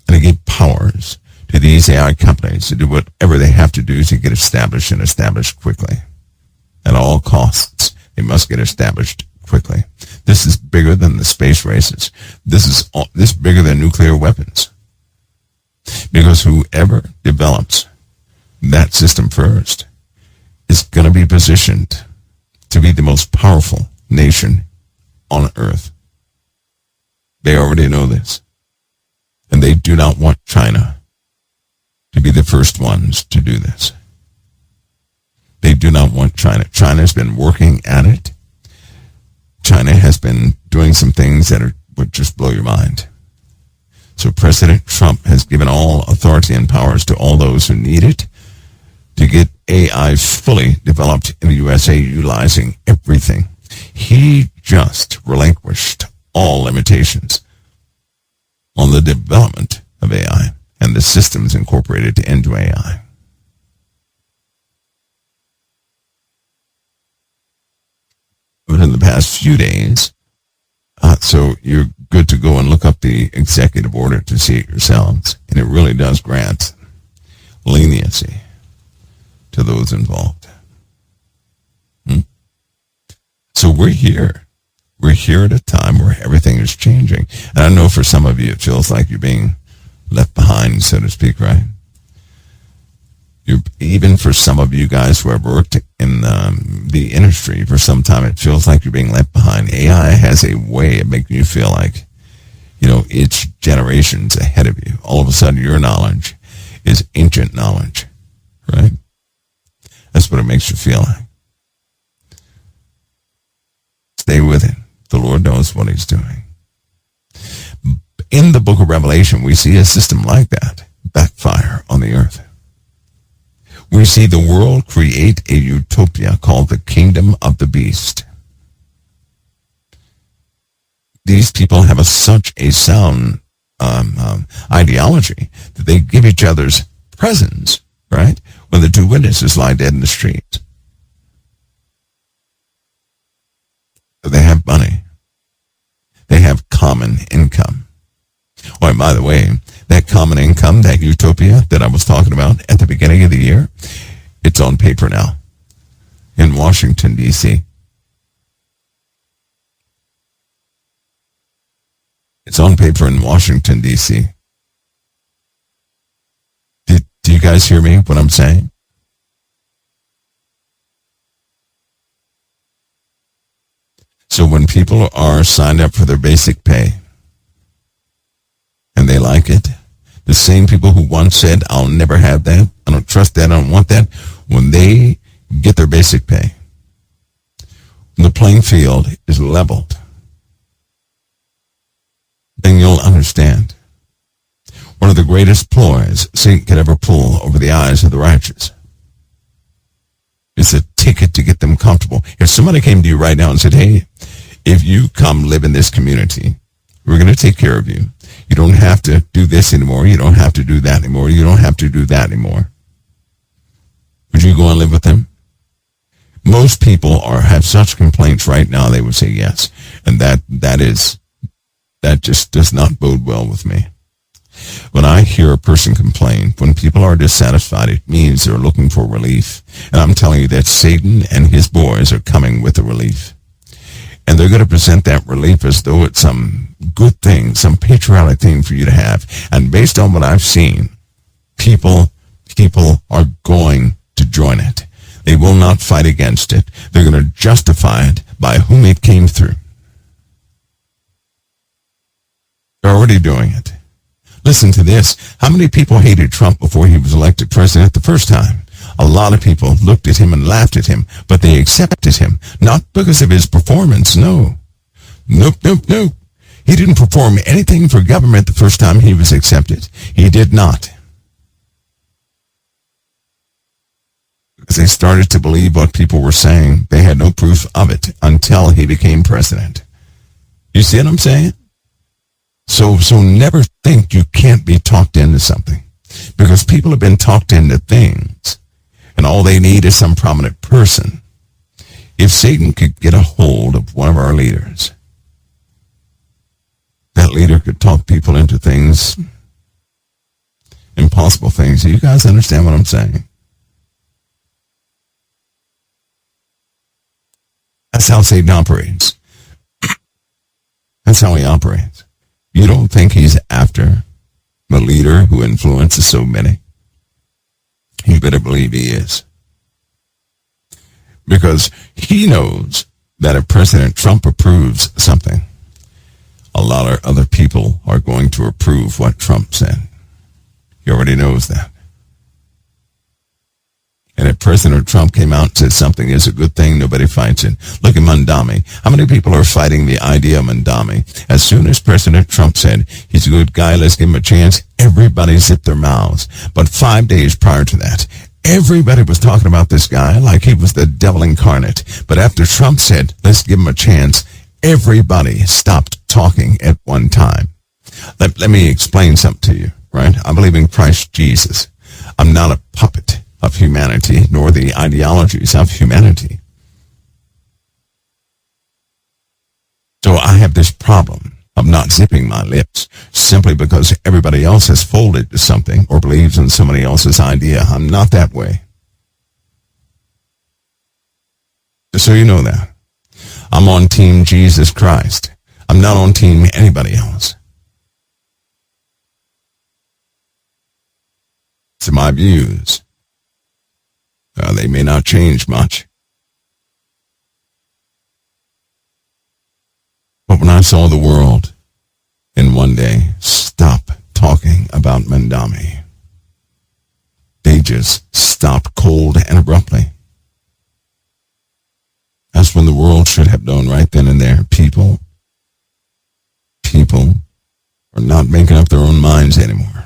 and it gave powers to these AI companies to do whatever they have to do to get established, and established quickly. At all costs, they must get established quickly. This is bigger than the space races. This is bigger than nuclear weapons. Because whoever develops that system first is going to be positioned to be the most powerful nation on earth. They already know this. And they do not want China to be the first ones to do this. They do not want China. China has been working at it. China has been doing some things that would just blow your mind. So President Trump has given all authority and powers to all those who need it to get AI fully developed in the USA, utilizing everything. He just relinquished all limitations on the development of AI and the systems incorporated into AI. Within the past few days, so you're good to go and look up the executive order to see it yourselves, and it really does grant leniency to those involved. So we're here. We're here at a time where everything is changing. And I know for some of you it feels like you're being left behind, so to speak, right? Even for some of you guys who have worked in the industry for some time, it feels like you're being left behind. AI has a way of making you feel like, it's generations ahead of you. All of a sudden, your knowledge is ancient knowledge, right? That's what it makes you feel like. Stay with it. The Lord knows what he's doing. In the book of Revelation, we see a system like that backfire on the earth. We see the world create a utopia called the kingdom of the beast. These people have such a sound ideology that they give each other's presents, right, when the two witnesses lie dead in the street. They have money. They have common income. Oh, and by the way, that common income, that utopia that I was talking about at the beginning of the year, it's on paper now in Washington, D.C. It's on paper in Washington, D.C. Do you guys hear me, what I'm saying? So when people are signed up for their basic pay and they like it, the same people who once said, I'll never have that, I don't trust that, I don't want that, when they get their basic pay, when the playing field is leveled, then you'll understand. One of the greatest ploys Satan could ever pull over the eyes of the righteous is a ticket to get them comfortable. If somebody came to you right now and said, hey, if you come live in this community, we're going to take care of you. You don't have to do this anymore. You don't have to do that anymore. You don't have to do that anymore. Would you go and live with them? Most people have such complaints right now, they would say yes. And that just does not bode well with me. When I hear a person complain, when people are dissatisfied, it means they're looking for relief. And I'm telling you that Satan and his boys are coming with the relief. And they're going to present that relief as though it's some good thing, some patriotic thing for you to have. And based on what I've seen, people are going to join it. They will not fight against it. They're going to justify it by whom it came through. They're already doing it. Listen to this. How many people hated Trump before he was elected president the first time? A lot of people looked at him and laughed at him, but they accepted him, not because of his performance, no. Nope. He didn't perform anything for government the first time he was accepted. He did not. Because they started to believe what people were saying. They had no proof of it until he became president. You see what I'm saying? So never think you can't be talked into something. Because people have been talked into things. And all they need is some prominent person. If Satan could get a hold of one of our leaders, that leader could talk people into things, impossible things. Do you guys understand what I'm saying? That's how Satan operates. That's how he operates. You don't think he's after the leader who influences so many? You better believe he is. Because he knows that if President Trump approves something, a lot of other people are going to approve what Trump said. He already knows that. And if President Trump came out and said something is a good thing, nobody fights it. Look at Mandami. How many people are fighting the idea of Mandami? As soon as President Trump said, he's a good guy, let's give him a chance, everybody zipped their mouths. But 5 days prior to that, everybody was talking about this guy like he was the devil incarnate. But after Trump said, let's give him a chance, everybody stopped talking at one time. Let me explain something to you, right? I believe in Christ Jesus. I'm not a puppet of humanity, nor the ideologies of humanity. So I have this problem of not zipping my lips simply because everybody else has folded to something or believes in somebody else's idea. I'm not that way. Just so you know that. I'm on Team Jesus Christ. I'm not on Team anybody else. So my views, they may not change much. But when I saw the world in one day stop talking about Mandami, they just stopped cold and abruptly. That's when the world should have known right then and there. People are not making up their own minds anymore.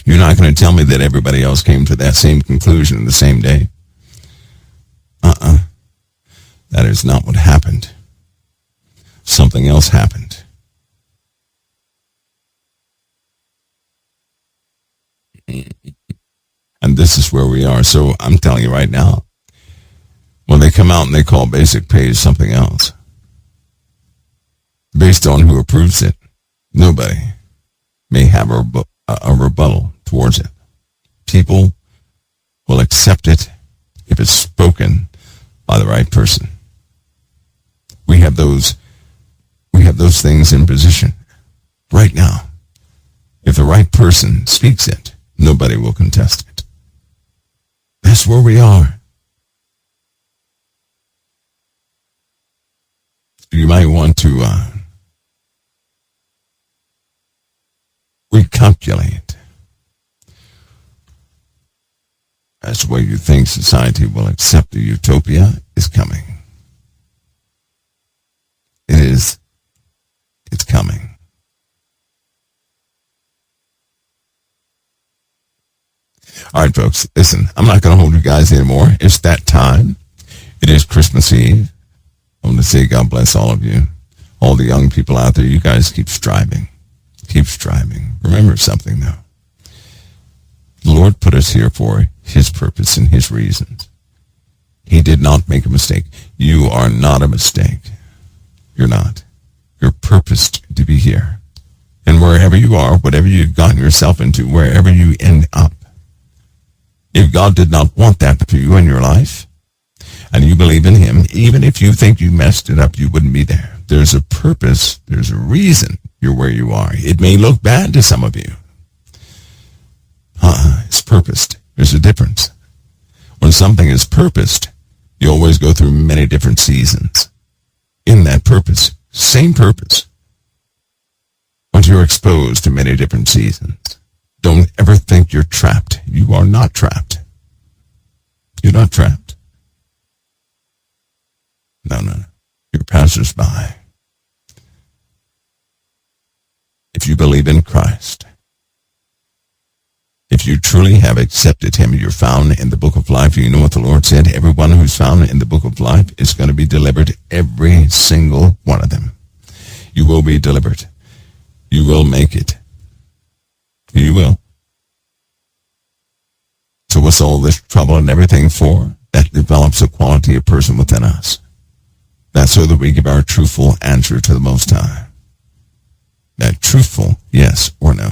You're not going to tell me that everybody else came to that same conclusion the same day. That is not what happened. Something else happened. And this is where we are. So I'm telling you right now, when they come out and they call basic pay something else, based on who approves it, nobody may have a rebuttal towards it. People will accept it if it's spoken by the right person. We have those things in position right now. If the right person speaks it, nobody will contest it. That's where we are. You might want to recalculate as to where you think society will accept the utopia is coming. It's coming. All right, folks, listen, I'm not going to hold you guys anymore. It's that time. It is Christmas Eve. I want to say God bless all of you. All the young people out there, you guys keep striving. Keep striving. Remember something, though. The Lord put us here for his purpose and his reasons. He did not make a mistake. You are not a mistake. You're not. You're purposed to be here. And wherever you are, whatever you've gotten yourself into, wherever you end up, if God did not want that for you in your life, and you believe in him, even if you think you messed it up, you wouldn't be there. There's a purpose. There's a reason you're where you are. It may look bad to some of you. It's purposed. There's a difference. When something is purposed, you always go through many different seasons in that purpose. Same purpose. But you're exposed to many different seasons. Don't ever think you're trapped. You are not trapped. You're not trapped. No. You're passersby. If you believe in Christ, if you truly have accepted him, you're found in the book of life. You know what the Lord said? Everyone who's found in the book of life is going to be delivered. Every single one of them. You will be delivered. You will make it. You will. So what's all this trouble and everything for? That develops a quality of person within us. That's so that we give our truthful answer to the Most High. That truthful yes or no.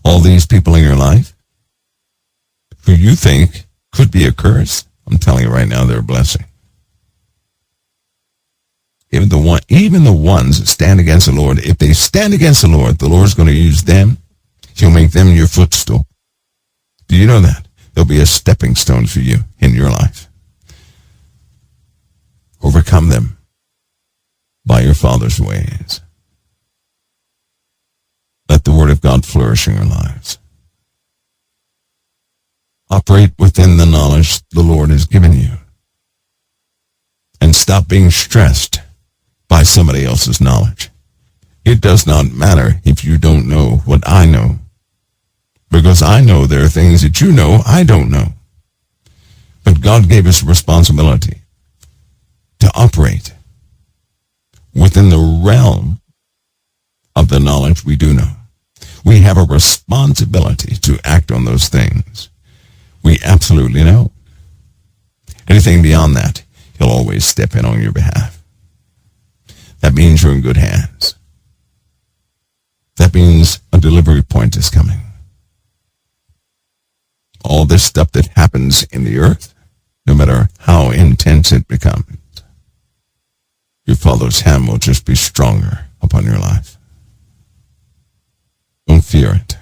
All these people in your life who you think could be a curse, I'm telling you right now, they're a blessing. Even the ones that stand against the Lord, if they stand against the Lord's going to use them. He'll make them your footstool. Do you know that? They'll be a stepping stone for you in your life. Overcome them by your Father's ways. Let the Word of God flourish in your lives. Operate within the knowledge the Lord has given you. And stop being stressed by somebody else's knowledge. It does not matter if you don't know what I know. Because I know there are things that you know I don't know. But God gave us a responsibility to operate within the realm of the knowledge we do know. We have a responsibility to act on those things we absolutely know. Anything beyond that, he'll always step in on your behalf. That means you're in good hands. That means a delivery point is coming. All this stuff that happens in the earth, no matter how intense it becomes, your Father's hand will just be stronger upon your life. Don't fear it.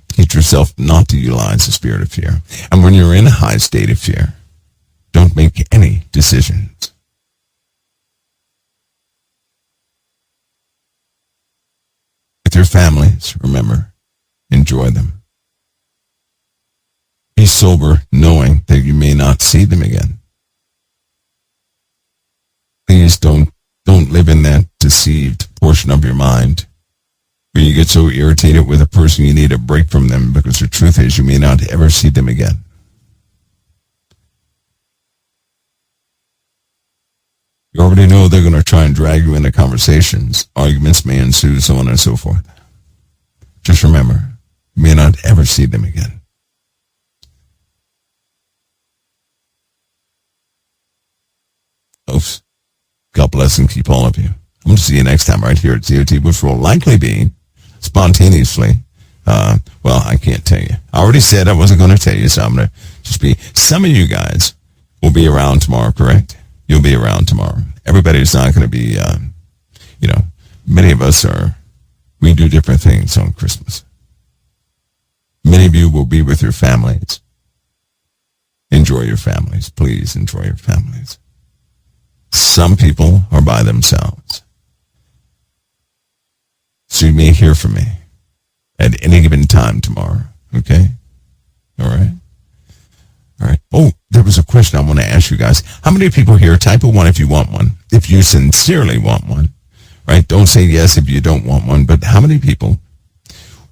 Teach yourself not to utilize the spirit of fear. And when you're in a high state of fear, don't make any decisions. With your families, remember, enjoy them. Be sober, knowing that you may not see them again. Please don't live in that deceived portion of your mind where you get so irritated with a person you need a break from them, because the truth is you may not ever see them again. You already know they're going to try and drag you into conversations. Arguments may ensue, so on and so forth. Just remember, you may not ever see them again. Folks, God bless and keep all of you. I'm going to see you next time right here at COT, which will likely be spontaneously. Well, I can't tell you. I already said I wasn't going to tell you, so I'm going to just be. Some of you guys will be around tomorrow, correct? You'll be around tomorrow. Everybody's not going to be, many of us we do different things on Christmas. Many of you will be with your families. Enjoy your families. Please enjoy your families. Some people are by themselves. So you may hear from me at any given time tomorrow. Okay? All right? All right. Oh, there was a question I want to ask you guys. How many people here, type a 1 if you want one, if you sincerely want one, right? Don't say yes if you don't want one, but how many people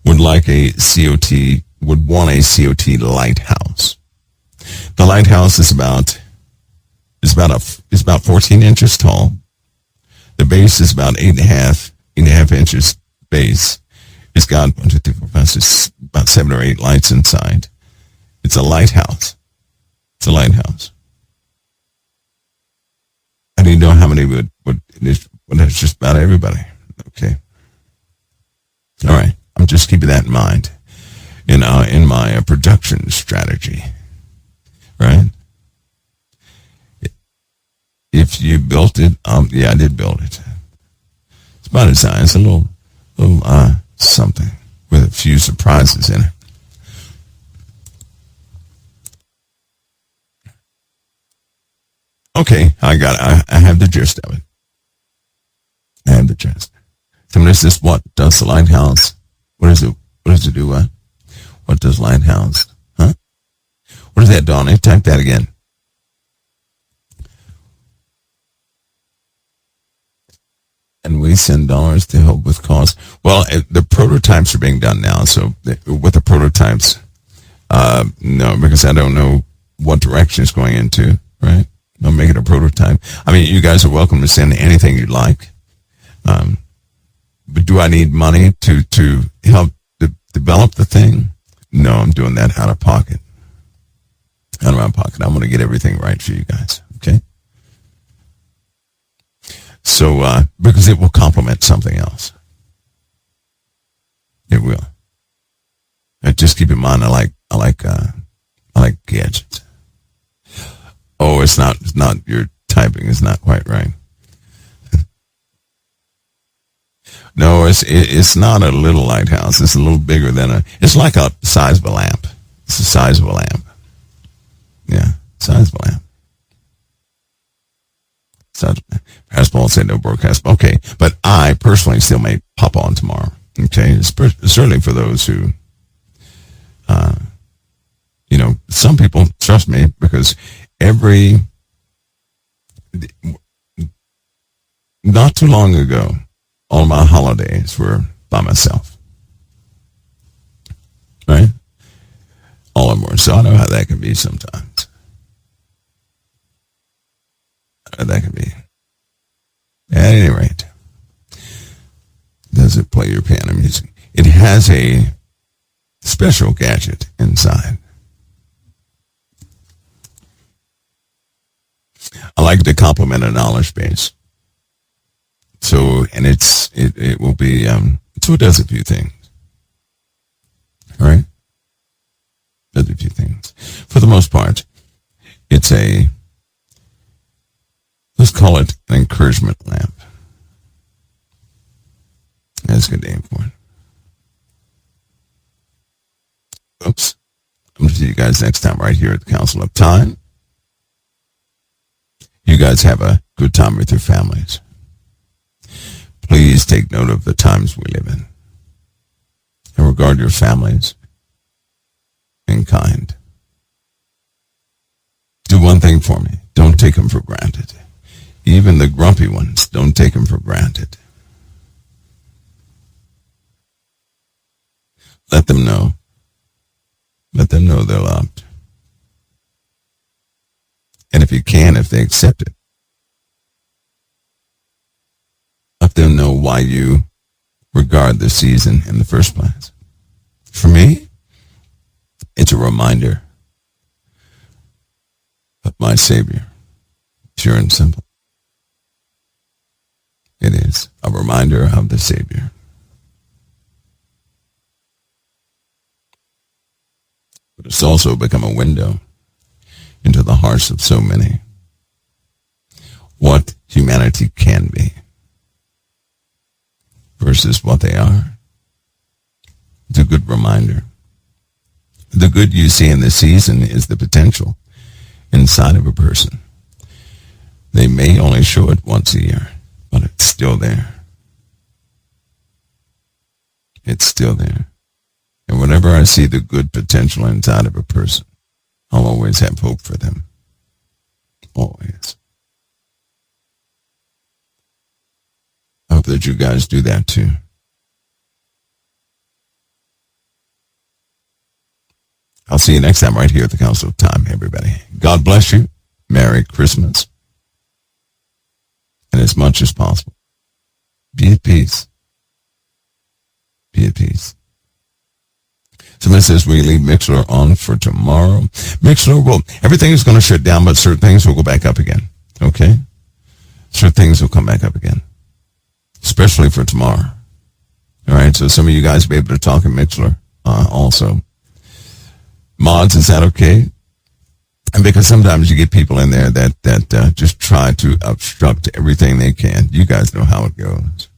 would like a COT, would want a COT lighthouse? The lighthouse is about 14 inches tall. The base is about 8.5 inches base. It's got 1, 2, 3, 4, 5, 6, about 7 or 8 lights inside. It's a lighthouse. It's a lighthouse. I didn't know how many would it's just about everybody. Okay. All right. I'm just keeping that in mind in my production strategy, right? If you built it, yeah, I did build it. It's by design. It's a little something with a few surprises in it. Okay, I got it. I have the gist of it. I have the gist. Somebody says, what does the lighthouse? What does it do? What does lighthouse? Huh? What is that, Donnie? Type that again. And we send dollars to help with costs. Well, the prototypes are being done now. So with the prototypes, no, because I don't know what direction it's going into, right? I'll make it a prototype. I mean, you guys are welcome to send anything you'd like. But do I need money to help develop the thing? No, I'm doing that out of pocket. Out of my pocket. I'm going to get everything right for you guys. Okay? So, because it will complement something else. It will. Just keep in mind, I like gadgets. Oh, it's not your typing is not quite right. No, it's not a little lighthouse. It's a little bigger than it's like a size of a lamp. It's the size of a lamp. Yeah, size of a lamp. Perhaps Paul said no broadcast. Okay, but I personally still may pop on tomorrow. Okay, certainly for those who, some people trust me because not too long ago, all my holidays were by myself. Right? All of them were. So I know how that can be sometimes. That can be. At any rate, does it play your piano music? It has a special gadget inside. I like to complement a knowledge base. So, and it will be, so it does a few things. All right? Does a few things. For the most part, it's let's call it an encouragement lamp. That's a good name for it. Oops. I'm going to see you guys next time right here at the Council of Time. You guys have a good time with your families. Please take note of the times we live in. And regard your families in kind. Do one thing for me. Don't take them for granted. Even the grumpy ones, don't take them for granted. Let them know. Let them know they're loved. And if you can, if they accept it, let them know why you regard the season in the first place. For me, it's a reminder of my Savior, pure and simple. It is a reminder of the Savior. But it's also become a window into the hearts of so many. What humanity can be versus what they are. It's a good reminder. The good you see in the season is the potential inside of a person. They may only show it once a year, but it's still there. It's still there. And whenever I see the good potential inside of a person, I'll always have hope for them. Always. I hope that you guys do that too. I'll see you next time right here at the Council of Time, everybody. God bless you. Merry Christmas. And as much as possible, be at peace. Be at peace. Somebody says we leave Mixler on for tomorrow. Mixler will, everything is going to shut down, but certain things will go back up again. Okay? Certain things will come back up again. especially for tomorrow. All right, so some of you guys will be able to talk in Mixler also. Mods, is that okay? And because sometimes you get people in there that just try to obstruct everything they can. You guys know how it goes.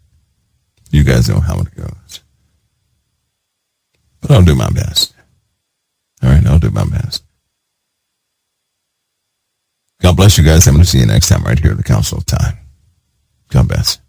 You guys know how it goes. But I'll do my best. All right, I'll do my best. God bless you guys. I'm going to see you next time right here at the Council of Time. God bless.